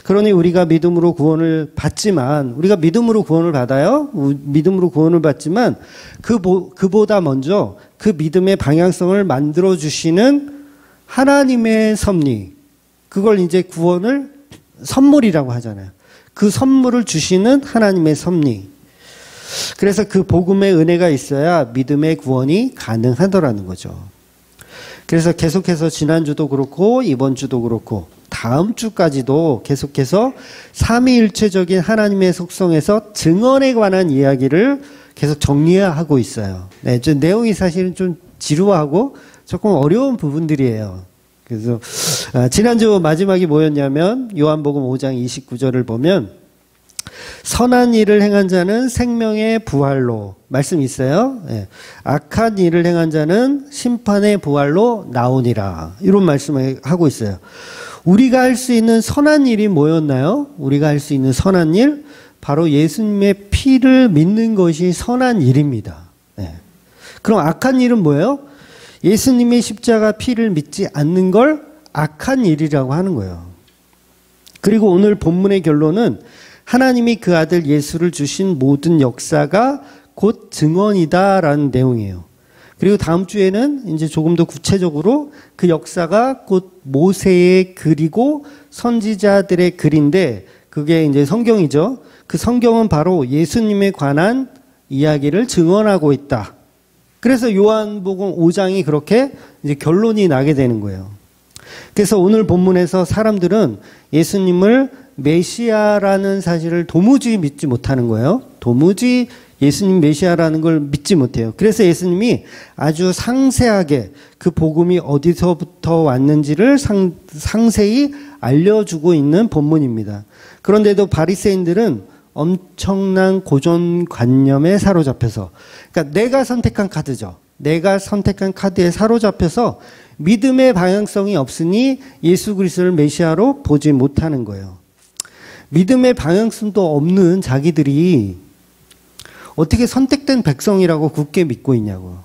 그러니 우리가 믿음으로 구원을 받지만, 우리가 믿음으로 구원을 받아요. 믿음으로 구원을 받지만 그보다 먼저 그 믿음의 방향성을 만들어주시는 하나님의 섭리, 그걸 이제 구원을 선물이라고 하잖아요. 그 선물을 주시는 하나님의 섭리. 그래서 그 복음의 은혜가 있어야 믿음의 구원이 가능하더라는 거죠. 그래서 계속해서 지난주도 그렇고 이번 주도 그렇고 다음 주까지도 계속해서 삼위일체적인 하나님의 속성에서 증언에 관한 이야기를 계속 정리하고 있어요. 네, 내용이 사실은 좀 지루하고 조금 어려운 부분들이에요. 그래서 지난주 마지막이 뭐였냐면 요한복음 5장 29절을 보면 선한 일을 행한 자는 생명의 부활로 말씀 있어요. 예. 악한 일을 행한 자는 심판의 부활로 나오니라. 이런 말씀을 하고 있어요. 우리가 할 수 있는 선한 일이 뭐였나요? 우리가 할 수 있는 선한 일? 바로 예수님의 피를 믿는 것이 선한 일입니다. 예. 그럼 악한 일은 뭐예요? 예수님의 십자가 피를 믿지 않는 걸 악한 일이라고 하는 거예요. 그리고 오늘 본문의 결론은 하나님이 그 아들 예수를 주신 모든 역사가 곧 증언이다라는 내용이에요. 그리고 다음 주에는 이제 조금 더 구체적으로 그 역사가 곧 모세의 글이고 선지자들의 글인데 그게 이제 성경이죠. 그 성경은 바로 예수님에 관한 이야기를 증언하고 있다. 그래서 요한복음 5장이 그렇게 이제 결론이 나게 되는 거예요. 그래서 오늘 본문에서 사람들은 예수님을 메시아라는 사실을 도무지 믿지 못하는 거예요. 도무지 예수님 메시아라는 걸 믿지 못해요. 그래서 예수님이 아주 상세하게 그 복음이 어디서부터 왔는지를 상세히 알려주고 있는 본문입니다. 그런데도 바리새인들은 엄청난 고정관념에 사로잡혀서, 그러니까 내가 선택한 카드죠. 내가 선택한 카드에 사로잡혀서 믿음의 방향성이 없으니 예수 그리스도를 메시아로 보지 못하는 거예요. 믿음의 방향성도 없는 자기들이 어떻게 선택된 백성이라고 굳게 믿고 있냐고.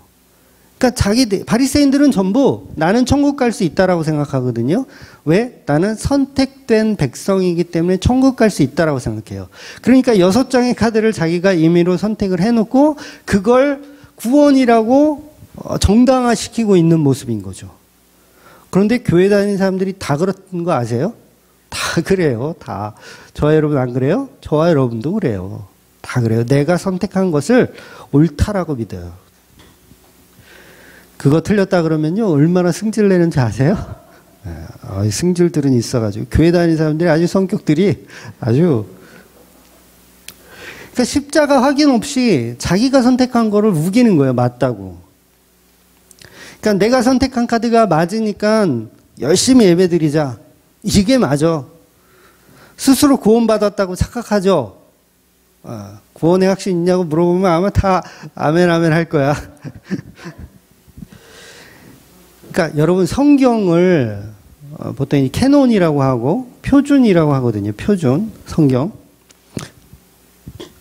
그러니까 바리새인들은 전부 나는 천국 갈 수 있다라고 생각하거든요. 왜? 나는 선택된 백성이기 때문에 천국 갈 수 있다라고 생각해요. 그러니까 6장의 카드를 자기가 임의로 선택을 해놓고 그걸 구원이라고 정당화시키고 있는 모습인 거죠. 그런데 교회 다니는 사람들이 다 그런 거 아세요? 다 그래요. 다. 저와 여러분 안 그래요? 저와 여러분도 그래요. 다 그래요. 내가 선택한 것을 옳다라고 믿어요. 그거 틀렸다 그러면요 얼마나 승질 내는지 아세요? 승질들은 있어가지고 교회 다니는 사람들이 아주 성격들이 아주, 그러니까 십자가 확인 없이 자기가 선택한 거를 우기는 거예요. 맞다고. 그러니까 내가 선택한 카드가 맞으니까 열심히 예배드리자. 이게 맞아. 스스로 구원받았다고 착각하죠. 구원의 확신 있냐고 물어보면 아마 다 아멘 아멘 할 거야. 그러니까 여러분 성경을 보통 이 캐논이라고 하고 표준이라고 하거든요. 표준 성경.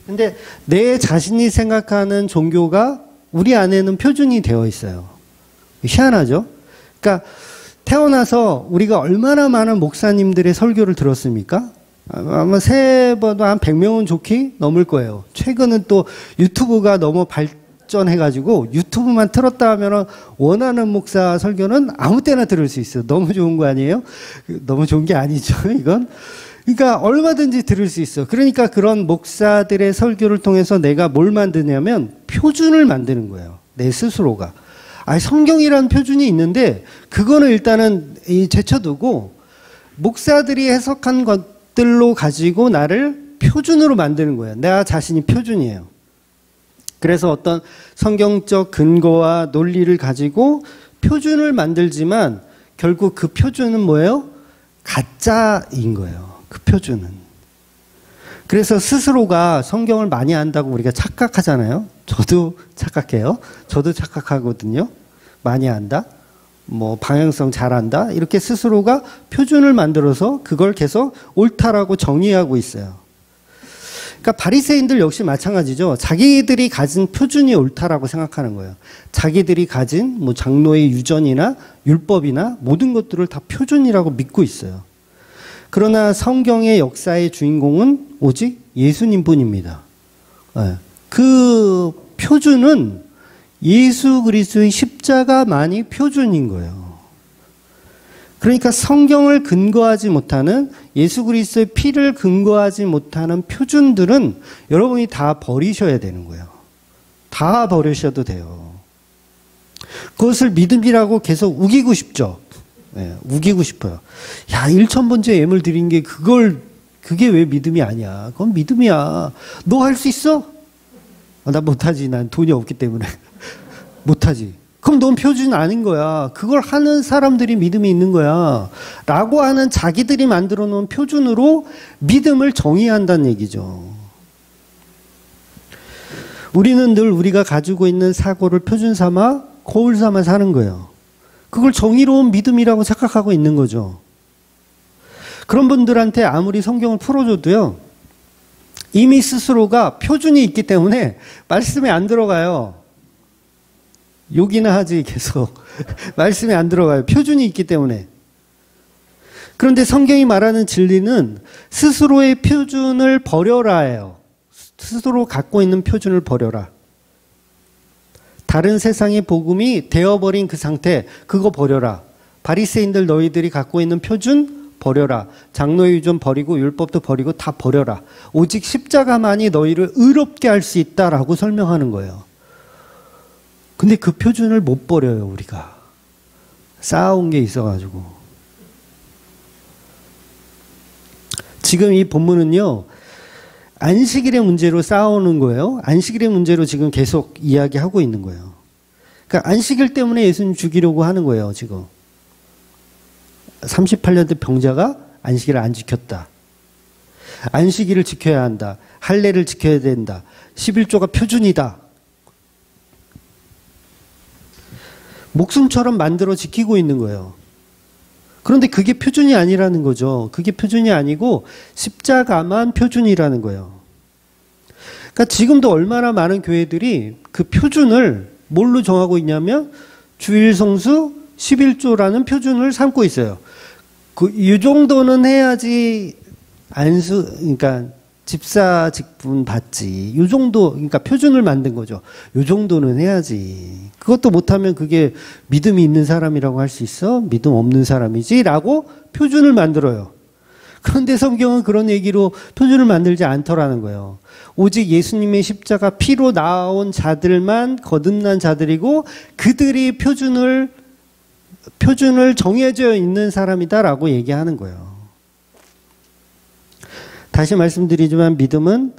근데 내 자신이 생각하는 종교가 우리 안에는 표준이 되어 있어요. 희한하죠? 그러니까 태어나서 우리가 얼마나 많은 목사님들의 설교를 들었습니까? 아마 세번도 한 100명은 좋게 넘을 거예요. 최근은 또 유튜브가 너무 발전해가지고 유튜브만 틀었다 하면 원하는 목사 설교는 아무 때나 들을 수 있어요. 너무 좋은 거 아니에요? 너무 좋은 게 아니죠, 이건. 그러니까 얼마든지 들을 수 있어. 그러니까 그런 목사들의 설교를 통해서 내가 뭘 만드냐면 표준을 만드는 거예요. 내 스스로가. 성경이라는 표준이 있는데 그거는 일단은 제쳐두고 목사들이 해석한 것들로 가지고 나를 표준으로 만드는 거예요. 나 자신이 표준이에요. 그래서 어떤 성경적 근거와 논리를 가지고 표준을 만들지만 결국 그 표준은 뭐예요? 가짜인 거예요. 그 표준은. 그래서 스스로가 성경을 많이 안다고 우리가 착각하잖아요. 저도 착각해요. 저도 착각하거든요. 많이 안다. 뭐 방향성 잘 안다. 이렇게 스스로가 표준을 만들어서 그걸 계속 옳다라고 정의하고 있어요. 그러니까 바리새인들 역시 마찬가지죠. 자기들이 가진 표준이 옳다라고 생각하는 거예요. 자기들이 가진 뭐 장로의 유전이나 율법이나 모든 것들을 다 표준이라고 믿고 있어요. 그러나 성경의 역사의 주인공은 오직 예수님뿐입니다. 그 표준은 예수 그리스도의 십자가만이 표준인 거예요. 그러니까 성경을 근거하지 못하는, 예수 그리스도의 피를 근거하지 못하는 표준들은 여러분이 다 버리셔야 되는 거예요. 다 버리셔도 돼요. 그것을 믿음이라고 계속 우기고 싶죠. 우기고 싶어요. 야, 1,000번째 예물 드린 게 그게 왜 믿음이 아니야? 그건 믿음이야. 너 할 수 있어? 나 못하지. 난 돈이 없기 때문에. 못하지. 그럼 넌 표준이 아닌 거야. 그걸 하는 사람들이 믿음이 있는 거야. 라고 하는 자기들이 만들어 놓은 표준으로 믿음을 정의한다는 얘기죠. 우리는 늘 우리가 가지고 있는 사고를 표준 삼아 거울 삼아 사는 거예요. 그걸 정의로운 믿음이라고 착각하고 있는 거죠. 그런 분들한테 아무리 성경을 풀어줘도요, 이미 스스로가 표준이 있기 때문에 말씀에 안 들어가요. 욕이나 하지 계속. 말씀에 안 들어가요. 표준이 있기 때문에. 그런데 성경이 말하는 진리는 스스로의 표준을 버려라예요. 스스로 갖고 있는 표준을 버려라. 다른 세상의 복음이 되어버린 그 상태, 그거 버려라. 바리새인들 너희들이 갖고 있는 표준 버려라. 장로의 유전 버리고 율법도 버리고 다 버려라. 오직 십자가만이 너희를 의롭게 할 수 있다라고 설명하는 거예요. 근데 그 표준을 못 버려요, 우리가. 쌓아온 게 있어가지고. 지금 이 본문은요, 안식일의 문제로 쌓아오는 거예요. 안식일의 문제로 지금 계속 이야기하고 있는 거예요. 그러니까 안식일 때문에 예수님 죽이려고 하는 거예요, 지금. 38년 된 병자가 안식일을 안 지켰다. 안식일을 지켜야 한다. 할례를 지켜야 된다. 11조가 표준이다. 목숨처럼 만들어 지키고 있는 거예요. 그런데 그게 표준이 아니라는 거죠. 그게 표준이 아니고 십자가만 표준이라는 거예요. 그러니까 지금도 얼마나 많은 교회들이 그 표준을 뭘로 정하고 있냐면 주일 성수 11조라는 표준을 삼고 있어요. 이 정도는 해야지 그러니까 집사 직분 받지. 이 정도, 그러니까 표준을 만든 거죠. 이 정도는 해야지. 그것도 못하면 그게 믿음이 있는 사람이라고 할 수 있어? 믿음 없는 사람이지? 라고 표준을 만들어요. 그런데 성경은 그런 얘기로 표준을 만들지 않더라는 거예요. 오직 예수님의 십자가 피로 나온 자들만 거듭난 자들이고 그들이 표준을 정해져 있는 사람이다라고 얘기하는 거예요. 다시 말씀드리지만 믿음은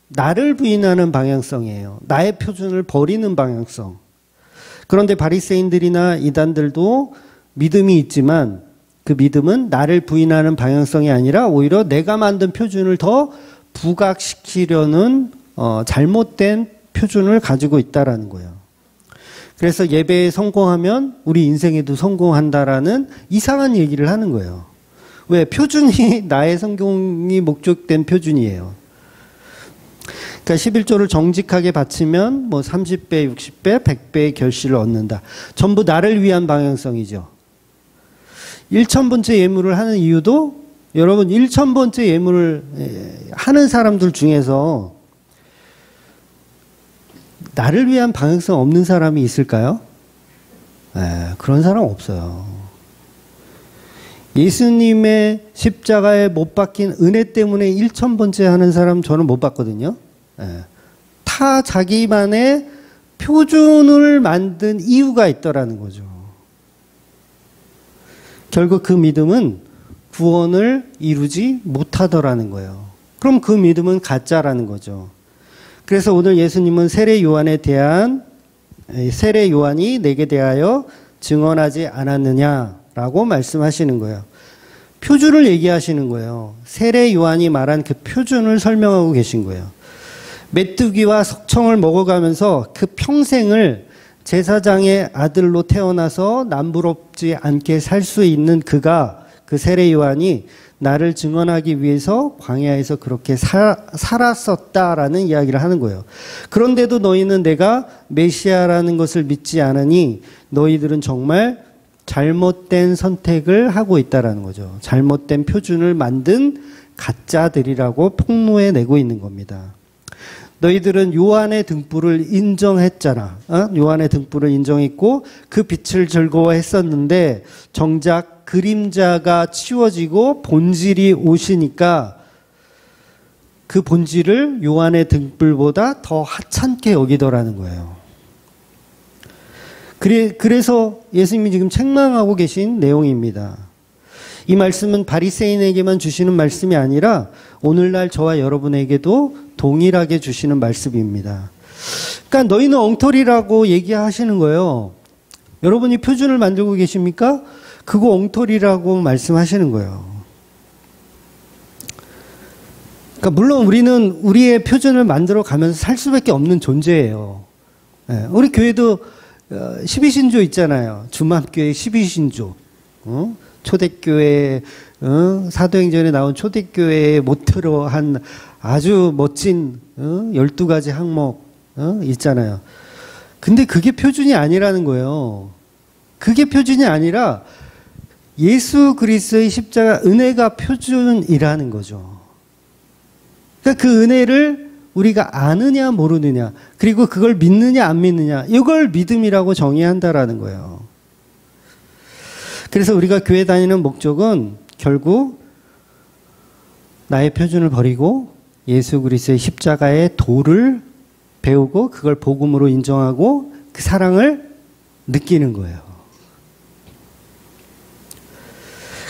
나를 부인하는 방향성이에요. 나의 표준을 버리는 방향성. 그런데 바리새인들이나 이단들도 믿음이 있지만 그 믿음은 나를 부인하는 방향성이 아니라 오히려 내가 만든 표준을 더 부각시키려는 잘못된 표준을 가지고 있다라는 거예요. 그래서 예배에 성공하면 우리 인생에도 성공한다라는 이상한 얘기를 하는 거예요. 왜? 표준이 나의 성공이 목적된 표준이에요. 그러니까 11조를 정직하게 바치면 뭐 30배, 60배, 100배의 결실을 얻는다. 전부 나를 위한 방향성이죠. 1000번째 예물을 하는 이유도 여러분 1000번째 예물을 하는 사람들 중에서 나를 위한 방향성 없는 사람이 있을까요? 그런 사람 없어요. 예수님의 십자가에 못 박힌 은혜 때문에 1000번째 하는 사람 저는 못 봤거든요. 다 자기만의 표준을 만든 이유가 있더라는 거죠. 결국 그 믿음은 구원을 이루지 못하더라는 거예요. 그럼 그 믿음은 가짜라는 거죠. 그래서 오늘 예수님은 세례 요한이 내게 대하여 증언하지 않았느냐라고 말씀하시는 거예요. 표준을 얘기하시는 거예요. 세례 요한이 말한 그 표준을 설명하고 계신 거예요. 메뚜기와 석청을 먹어가면서 그 평생을 제사장의 아들로 태어나서 남부럽지 않게 살 수 있는 그가, 그 세례 요한이 나를 증언하기 위해서 광야에서 그렇게 살았었다라는 이야기를 하는 거예요. 그런데도 너희는 내가 메시아라는 것을 믿지 않으니 너희들은 정말 잘못된 선택을 하고 있다라는 거죠. 잘못된 표준을 만든 가짜들이라고 폭로해 내고 있는 겁니다. 너희들은 요한의 등불을 인정했잖아. 요한의 등불을 인정했고 그 빛을 즐거워했었는데 정작 그림자가 치워지고 본질이 오시니까 그 본질을 요한의 등불보다 더 하찮게 여기더라는 거예요. 그래서 예수님이 지금 책망하고 계신 내용입니다. 이 말씀은 바리새인에게만 주시는 말씀이 아니라 오늘날 저와 여러분에게도 동일하게 주시는 말씀입니다. 그러니까 너희는 엉터리라고 얘기하시는 거예요. 여러분이 표준을 만들고 계십니까? 그거 엉터리라고 말씀하시는 거예요. 그러니까 물론 우리는 우리의 표준을 만들어 가면서 살 수밖에 없는 존재예요. 우리 교회도 12신조 있잖아요. 주맘교회 12신조. 초대교회, 사도행전에 나온 초대교회의 모토로 한 아주 멋진 12가지 항목 있잖아요. 근데 그게 표준이 아니라는 거예요. 그게 표준이 아니라 예수 그리스도의 십자가 은혜가 표준이라는 거죠. 그러니까 그 은혜를 우리가 아느냐 모르느냐, 그리고 그걸 믿느냐 안 믿느냐, 이걸 믿음이라고 정의한다라는 거예요. 그래서 우리가 교회 다니는 목적은 결국 나의 표준을 버리고 예수 그리스도의 십자가의 도를 배우고 그걸 복음으로 인정하고 그 사랑을 느끼는 거예요.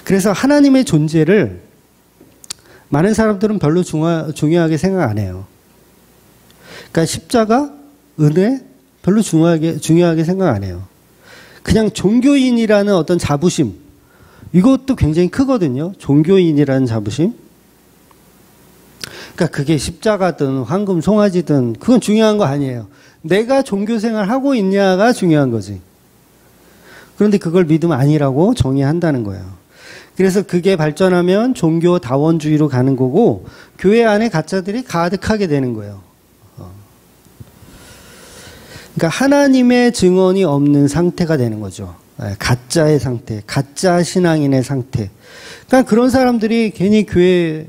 그래서 하나님의 존재를 많은 사람들은 별로 중요하게 생각 안 해요. 그러니까 십자가, 은혜 별로 중요하게 생각 안 해요. 그냥 종교인이라는 어떤 자부심, 이것도 굉장히 크거든요. 종교인이라는 자부심. 그러니까 그게 십자가든 황금 송아지든 그건 중요한 거 아니에요. 내가 종교생활 하고 있냐가 중요한 거지. 그런데 그걸 믿음 아니라고 정의한다는 거예요. 그래서 그게 발전하면 종교다원주의로 가는 거고 교회 안에 가짜들이 가득하게 되는 거예요. 그러니까 하나님의 증언이 없는 상태가 되는 거죠. 가짜의 상태, 가짜 신앙인의 상태. 그러니까 그런 사람들이 괜히 교회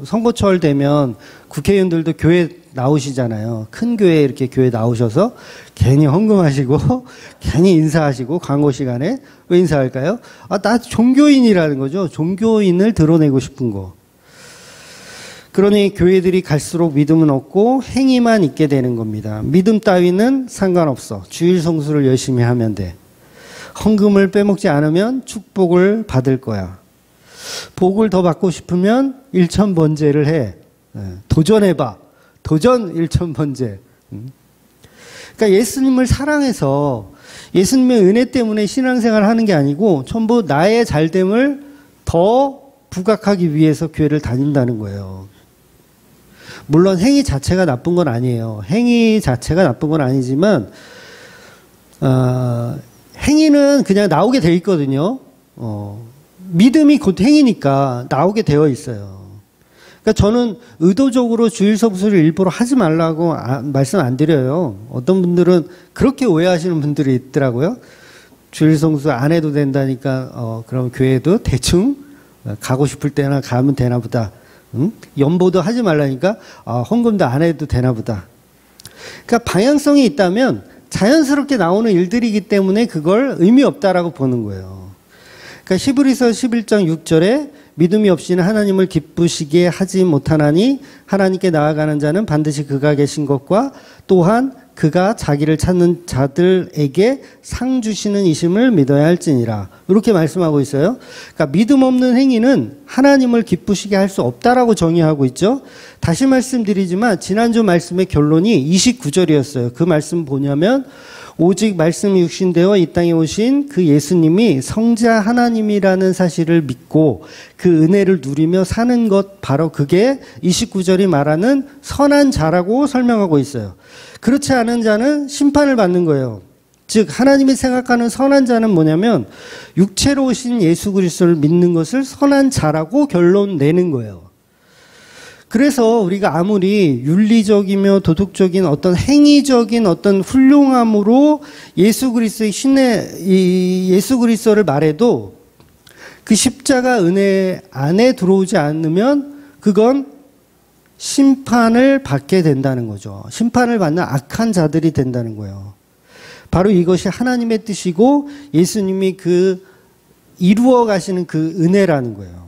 선거철 되면 국회의원들도 교회 나오시잖아요. 큰 교회 이렇게 교회 나오셔서 괜히 헌금하시고 괜히 인사하시고 광고 시간에 왜 인사할까요? 나 종교인이라는 거죠. 종교인을 드러내고 싶은 거. 그러니 교회들이 갈수록 믿음은 없고 행위만 있게 되는 겁니다. 믿음 따위는 상관없어. 주일 성수를 열심히 하면 돼. 헌금을 빼먹지 않으면 축복을 받을 거야. 복을 더 받고 싶으면 일천번제를 해. 도전해봐. 도전 일천번제. 그러니까 예수님을 사랑해서 예수님의 은혜 때문에 신앙생활을 하는 게 아니고 전부 나의 잘됨을 더 부각하기 위해서 교회를 다닌다는 거예요. 물론 행위 자체가 나쁜 건 아니에요. 행위 자체가 나쁜 건 아니지만 행위는 그냥 나오게 돼 있거든요. 믿음이 곧 행위니까 나오게 되어 있어요. 그러니까 저는 의도적으로 주일 성수를 일부러 하지 말라고 말씀 안 드려요. 어떤 분들은 그렇게 오해하시는 분들이 있더라고요. 주일 성수 안 해도 된다니까 그럼 교회도 대충 가고 싶을 때나 가면 되나 보다. 연보도 하지 말라니까 헌금도 안 해도 되나 보다. 그러니까 방향성이 있다면 자연스럽게 나오는 일들이기 때문에 그걸 의미 없다라고 보는 거예요. 그러니까 히브리서 11장 6절에 믿음이 없이는 하나님을 기쁘시게 하지 못하나니 하나님께 나아가는 자는 반드시 그가 계신 것과 또한 그가 자기를 찾는 자들에게 상 주시는 이심을 믿어야 할지니라. 이렇게 말씀하고 있어요. 그러니까 믿음 없는 행위는 하나님을 기쁘시게 할 수 없다라고 정의하고 있죠. 다시 말씀드리지만 지난주 말씀의 결론이 29절이었어요. 그 말씀 뭐냐면 오직 말씀이 육신되어 이 땅에 오신 그 예수님이 성자 하나님이라는 사실을 믿고 그 은혜를 누리며 사는 것, 바로 그게 29절이 말하는 선한 자라고 설명하고 있어요. 그렇지 않은 자는 심판을 받는 거예요. 즉 하나님이 생각하는 선한 자는 뭐냐면 육체로 오신 예수 그리스도를 믿는 것을 선한 자라고 결론 내는 거예요. 그래서 우리가 아무리 윤리적이며 도덕적인 어떤 행위적인 어떤 훌륭함으로 예수 그리스도의 예수 그리스도를 말해도 그 십자가 은혜 안에 들어오지 않으면 그건 심판을 받게 된다는 거죠. 심판을 받는 악한 자들이 된다는 거예요. 바로 이것이 하나님의 뜻이고 예수님이 이루어 가시는 그 은혜라는 거예요.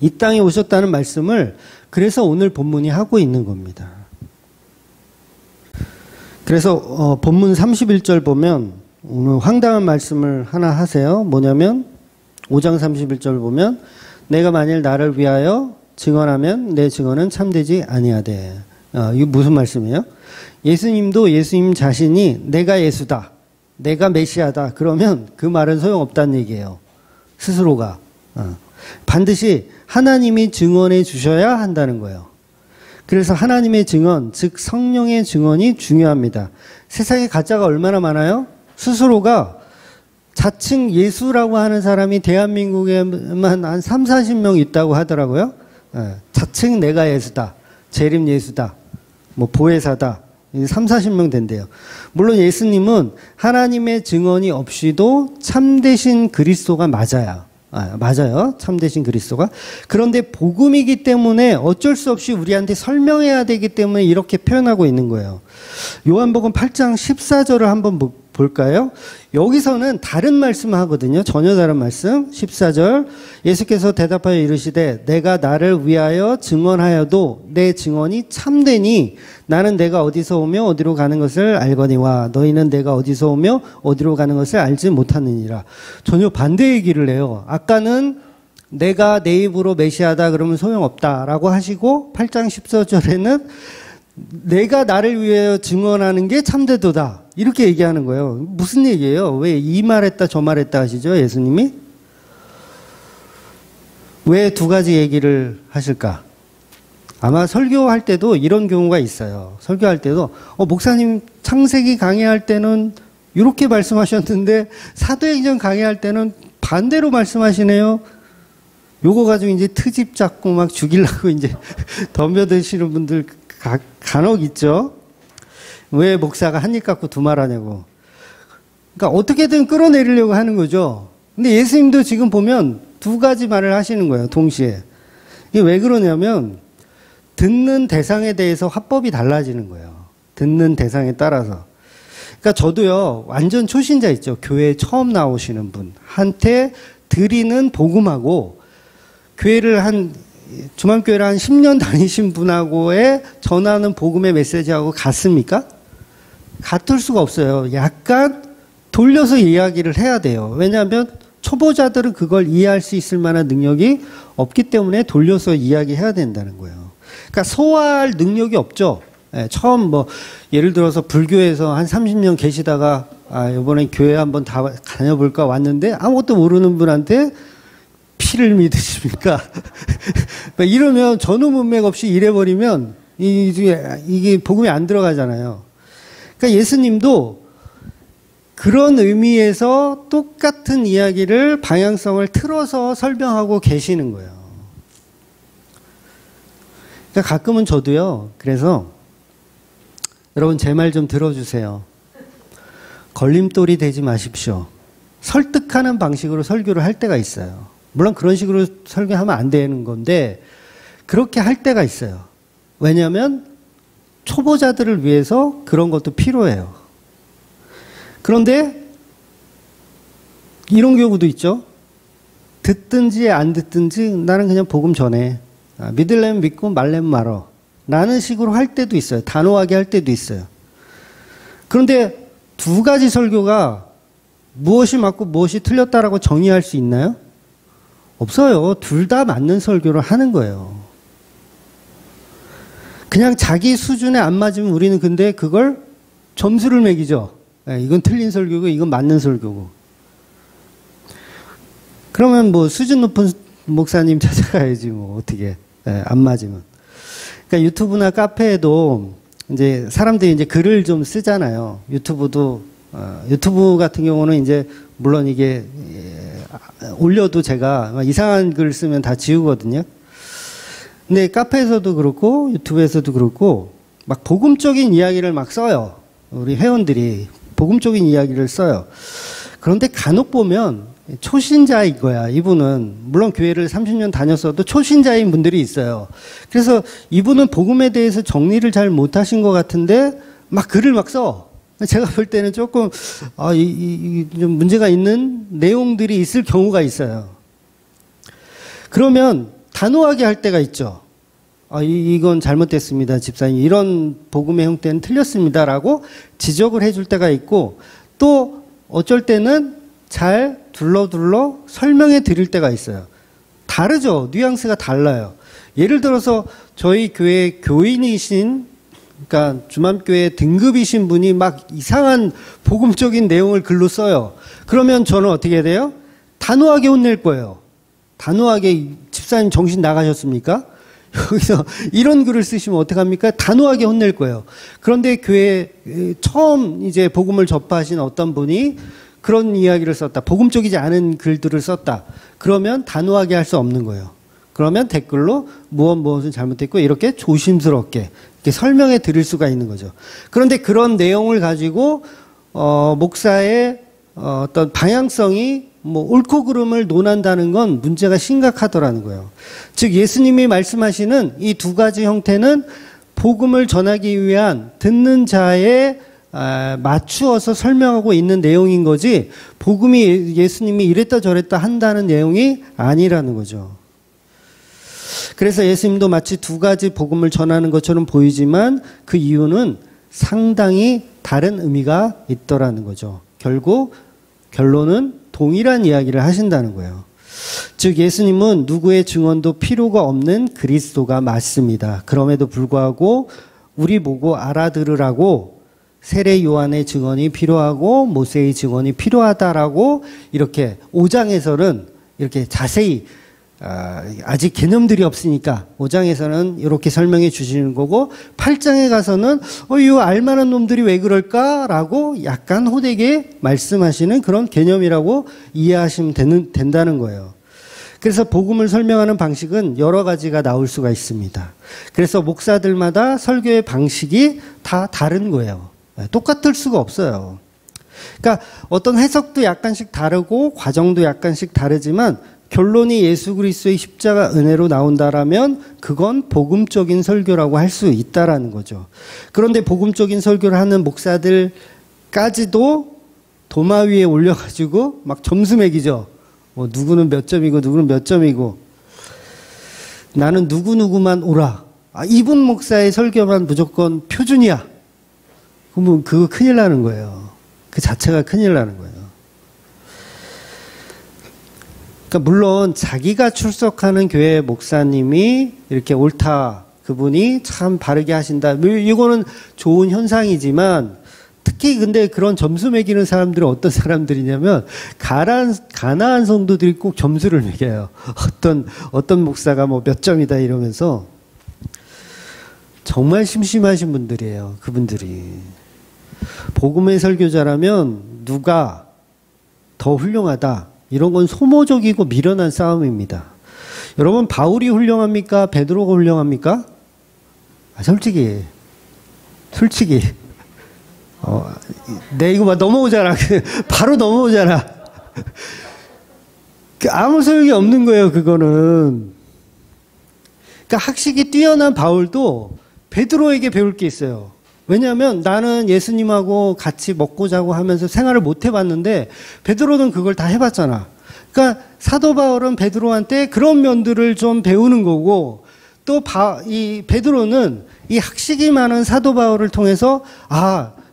이 땅에 오셨다는 말씀을 그래서 오늘 본문이 하고 있는 겁니다. 그래서 본문 31절 보면 오늘 황당한 말씀을 하나 하세요. 뭐냐면 5장 31절 보면 내가 만일 나를 위하여 증언하면 내 증언은 참되지 아니하되. 이거 무슨 말씀이에요? 예수님도 예수님 자신이 내가 예수다. 내가 메시아다. 그러면 그 말은 소용없다는 얘기예요. 스스로가. 반드시 하나님이 증언해 주셔야 한다는 거예요. 그래서 하나님의 증언, 즉 성령의 증언이 중요합니다. 세상에 가짜가 얼마나 많아요? 스스로가 자칭 예수라고 하는 사람이 대한민국에만 한 3, 40명 있다고 하더라고요. 자칭 내가 예수다. 재림 예수다. 뭐 보혜사다. 3, 40명 된대요. 물론 예수님은 하나님의 증언이 없이도 참되신 그리스도가 맞아요. 맞아요. 참되신 그리스도가. 그런데 복음이기 때문에 어쩔 수 없이 우리한테 설명해야 되기 때문에 이렇게 표현하고 있는 거예요. 요한복음 8장 14절을 한번 볼까요? 여기서는 다른 말씀을 하거든요. 전혀 다른 말씀. 14절. 예수께서 대답하여 이르시되 내가 나를 위하여 증언하여도 내 증언이 참되니 나는 내가 어디서 오며 어디로 가는 것을 알거니와 너희는 내가 어디서 오며 어디로 가는 것을 알지 못하느니라. 전혀 반대 얘기를 해요. 아까는 내가 내 입으로 메시아다 그러면 소용없다라고 하시고 8장 14절에는 내가 나를 위하여 증언하는 게 참되도다. 이렇게 얘기하는 거예요. 무슨 얘기예요? 왜 이 말했다 저 말했다 하시죠? 예수님이? 왜 두 가지 얘기를 하실까? 아마 설교할 때도 이런 경우가 있어요. 설교할 때도 목사님 창세기 강의할 때는 이렇게 말씀하셨는데 사도행전 강의할 때는 반대로 말씀하시네요. 요거 가지고 이제 트집 잡고 막 죽이려고 이제 덤벼드시는 분들 간혹 있죠. 왜 목사가 한 입 갖고 두 말 하냐고. 그러니까 어떻게든 끌어내리려고 하는 거죠. 근데 예수님도 지금 보면 두 가지 말을 하시는 거예요. 동시에. 이게 왜 그러냐면 듣는 대상에 대해서 화법이 달라지는 거예요. 듣는 대상에 따라서. 그러니까 저도요. 완전 초신자 있죠. 교회에 처음 나오시는 분한테 드리는 복음하고 교회를 주만교회를 한 10년 다니신 분하고의 전하는 복음의 메시지하고 같습니까? 같을 수가 없어요. 약간 돌려서 이야기를 해야 돼요. 왜냐하면 초보자들은 그걸 이해할 수 있을 만한 능력이 없기 때문에 돌려서 이야기해야 된다는 거예요. 그러니까 소화할 능력이 없죠. 처음 예를 들어서 불교에서 한 30년 계시다가 이번에 교회 한번 다녀볼까 왔는데 아무것도 모르는 분한테 피를 믿으십니까? 이러면 전후 문맥 없이 이래버리면 이게 복음이 안 들어가잖아요. 그러니까 예수님도 그런 의미에서 똑같은 이야기를 방향성을 틀어서 설명하고 계시는 거예요. 그러니까 가끔은 저도요. 그래서 여러분 제 말 좀 들어주세요. 걸림돌이 되지 마십시오. 설득하는 방식으로 설교를 할 때가 있어요. 물론 그런 식으로 설교하면 안 되는 건데 그렇게 할 때가 있어요. 왜냐하면 초보자들을 위해서 그런 것도 필요해요. 그런데 이런 경우도 있죠. 듣든지 안 듣든지 나는 그냥 복음 전해. 믿으려면 믿고 말려면 말어. 라는 식으로 할 때도 있어요. 단호하게 할 때도 있어요. 그런데 두 가지 설교가 무엇이 맞고 무엇이 틀렸다라고 정의할 수 있나요? 없어요. 둘 다 맞는 설교를 하는 거예요. 그냥 자기 수준에 안 맞으면 우리는 근데 그걸 점수를 매기죠. 이건 틀린 설교고 이건 맞는 설교고. 그러면 수준 높은 목사님 찾아가야지 어떻게 안 맞으면. 그러니까 유튜브나 카페에도 이제 사람들이 이제 글을 좀 쓰잖아요. 유튜브 같은 경우는 이제 물론 이게 올려도 제가 이상한 글 쓰면 다 지우거든요. 근데 카페에서도 그렇고 유튜브에서도 그렇고 막 복음적인 이야기를 막 써요. 우리 회원들이 복음적인 이야기를 써요. 그런데 간혹 보면 초신자인 거야. 이분은 물론 교회를 30년 다녔어도 초신자인 분들이 있어요. 그래서 이분은 복음에 대해서 정리를 잘 못하신 것 같은데 막 글을 막 써. 제가 볼 때는 조금 좀 문제가 있는 내용들이 있을 경우가 있어요. 그러면 단호하게 할 때가 있죠. 이건 잘못됐습니다, 집사님. 이런 복음의 형태는 틀렸습니다라고 지적을 해줄 때가 있고 또 어쩔 때는 잘 둘러 설명해 드릴 때가 있어요. 다르죠. 뉘앙스가 달라요. 예를 들어서 저희 교회 교인이신 그러니까 주맘교회 등급이신 분이 막 이상한 복음적인 내용을 글로 써요. 그러면 저는 어떻게 해야 돼요? 단호하게 혼낼 거예요. 단호하게, 집사님 정신 나가셨습니까? 여기서 이런 글을 쓰시면 어떡합니까? 단호하게 혼낼 거예요. 그런데 교회 처음 이제 복음을 접하신 어떤 분이 그런 이야기를 썼다. 복음적이지 않은 글들을 썼다. 그러면 단호하게 할 수 없는 거예요. 그러면 댓글로 무엇은 잘못됐고 이렇게 조심스럽게 이렇게 설명해 드릴 수가 있는 거죠. 그런데 그런 내용을 가지고 목사의 어떤 방향성이 옳고 그름을 논한다는 건 문제가 심각하더라는 거예요. 즉 예수님이 말씀하시는 이 두 가지 형태는 복음을 전하기 위한 듣는 자에 맞추어서 설명하고 있는 내용인 거지 복음이 예수님이 이랬다 저랬다 한다는 내용이 아니라는 거죠. 그래서 예수님도 마치 두 가지 복음을 전하는 것처럼 보이지만 그 이유는 상당히 다른 의미가 있더라는 거죠. 결국 결론은 동일한 이야기를 하신다는 거예요. 즉 예수님은 누구의 증언도 필요가 없는 그리스도가 맞습니다. 그럼에도 불구하고 우리 보고 알아들으라고 세례 요한의 증언이 필요하고 모세의 증언이 필요하다라고 이렇게 5장에서는 이렇게 자세히 아직 개념들이 없으니까 5장에서는 이렇게 설명해 주시는 거고 8장에 가서는 이 알만한 놈들이 왜 그럴까라고 약간 호되게 말씀하시는 그런 개념이라고 이해하시면 된다는 거예요. 그래서 복음을 설명하는 방식은 여러 가지가 나올 수가 있습니다. 그래서 목사들마다 설교의 방식이 다 다른 거예요. 똑같을 수가 없어요. 그러니까 어떤 해석도 약간씩 다르고 과정도 약간씩 다르지만 결론이 예수 그리스도의 십자가 은혜로 나온다라면 그건 복음적인 설교라고 할 수 있다라는 거죠. 그런데 복음적인 설교를 하는 목사들까지도 도마 위에 올려가지고 막 점수 매기죠. 누구는 몇 점이고 누구는 몇 점이고 나는 누구누구만 오라. 이분 목사의 설교만 무조건 표준이야. 그러면 그거 큰일 나는 거예요. 그 자체가 큰일 나는 거예요. 그러니까 물론 자기가 출석하는 교회 목사님이 이렇게 옳다, 그분이 참 바르게 하신다, 이거는 좋은 현상이지만 특히 근데 그런 점수 매기는 사람들은 어떤 사람들이냐면 가난한 성도들이 꼭 점수를 매겨요. 어떤 목사가 몇 점이다 이러면서 정말 심심하신 분들이에요. 그분들이 복음의 설교자라면 누가 더 훌륭하다 이런 건 소모적이고 미련한 싸움입니다. 여러분 바울이 훌륭합니까? 베드로가 훌륭합니까? 솔직히 내 이거 막 넘어오잖아. 바로 넘어오잖아. 아무 소용이 없는 거예요. 그거는. 그러니까 학식이 뛰어난 바울도 베드로에게 배울 게 있어요. 왜냐하면 나는 예수님하고 같이 먹고 자고 하면서 생활을 못 해봤는데 베드로는 그걸 다 해봤잖아. 그러니까 사도 바울은 베드로한테 그런 면들을 좀 배우는 거고 또 이 베드로는 이 학식이 많은 사도 바울을 통해서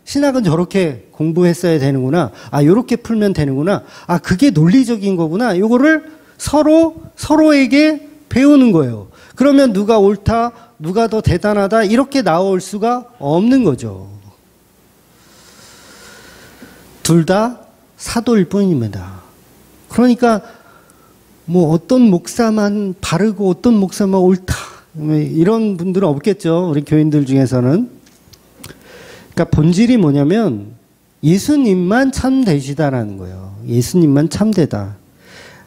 신학은 저렇게 공부했어야 되는구나. 요렇게 풀면 되는구나. 그게 논리적인 거구나. 요거를 서로에게 배우는 거예요. 그러면 누가 옳다, 누가 더 대단하다 이렇게 나올 수가 없는 거죠. 둘 다 사도일 뿐입니다. 그러니까 어떤 목사만 바르고 어떤 목사만 옳다 이런 분들은 없겠죠. 우리 교인들 중에서는. 그러니까 본질이 뭐냐면 예수님만 참되시다라는 거예요. 예수님만 참되다.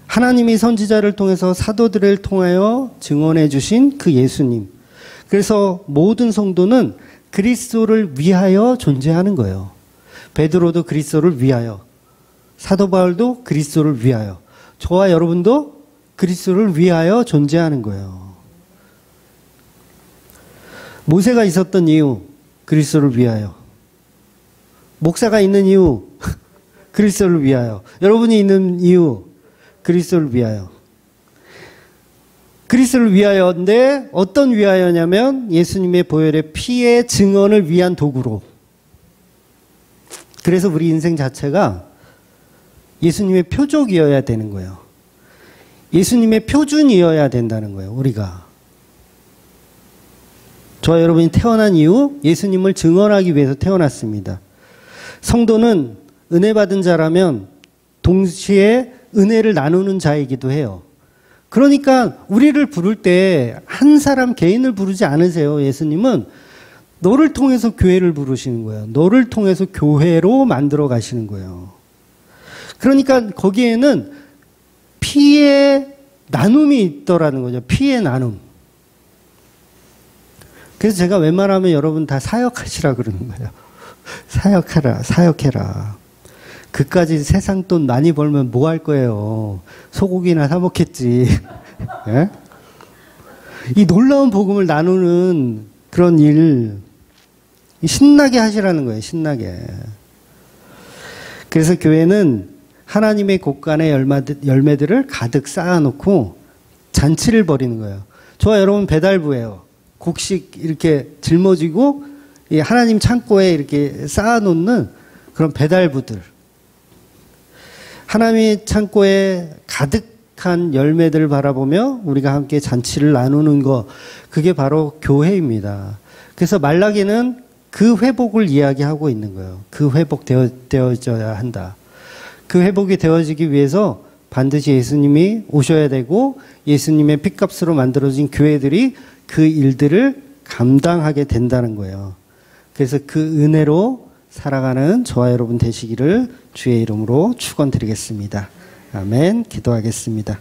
하나님이 선지자를 통해서 사도들을 통하여 증언해 주신 그 예수님. 그래서 모든 성도는 그리스도를 위하여 존재하는 거예요. 베드로도 그리스도를 위하여, 사도 바울도 그리스도를 위하여, 저와 여러분도 그리스도를 위하여 존재하는 거예요. 모세가 있었던 이유, 그리스도를 위하여. 목사가 있는 이유, 그리스도를 위하여. 여러분이 있는 이유, 그리스도를 위하여. 그리스도를 위하여인데 어떤 위하여냐면 예수님의 보혈의 피의 증언을 위한 도구로. 그래서 우리 인생 자체가 예수님의 표적이어야 되는 거예요. 예수님의 표준이어야 된다는 거예요. 우리가. 저와 여러분이 태어난 이후 예수님을 증언하기 위해서 태어났습니다. 성도는 은혜 받은 자라면 동시에 은혜를 나누는 자이기도 해요. 그러니까 우리를 부를 때 한 사람 개인을 부르지 않으세요. 예수님은 너를 통해서 교회를 부르시는 거예요. 너를 통해서 교회로 만들어 가시는 거예요. 그러니까 거기에는 피의 나눔이 있더라는 거죠. 피의 나눔. 그래서 제가 웬만하면 여러분 다 사역하시라 그러는 거예요. 사역하라, 사역해라. 그까지 세상 돈 많이 벌면 뭐 할 거예요? 소고기나 사 먹겠지. 예? 이 놀라운 복음을 나누는 그런 일, 신나게 하시라는 거예요, 신나게. 그래서 교회는 하나님의 곳간의 열매들을 가득 쌓아놓고 잔치를 벌이는 거예요. 저와 여러분 배달부예요. 곡식 이렇게 짊어지고 하나님 창고에 이렇게 쌓아놓는 그런 배달부들. 하나님의 창고에 가득한 열매들을 바라보며 우리가 함께 잔치를 나누는 것, 그게 바로 교회입니다. 그래서 말라기는 그 회복을 이야기하고 있는 거예요. 그 회복되어져야 한다. 그 회복이 되어지기 위해서 반드시 예수님이 오셔야 되고 예수님의 핏값으로 만들어진 교회들이 그 일들을 감당하게 된다는 거예요. 그래서 그 은혜로 살아가는 저와 여러분 되시기를 주의 이름으로 축원드리겠습니다. 아멘. 기도하겠습니다.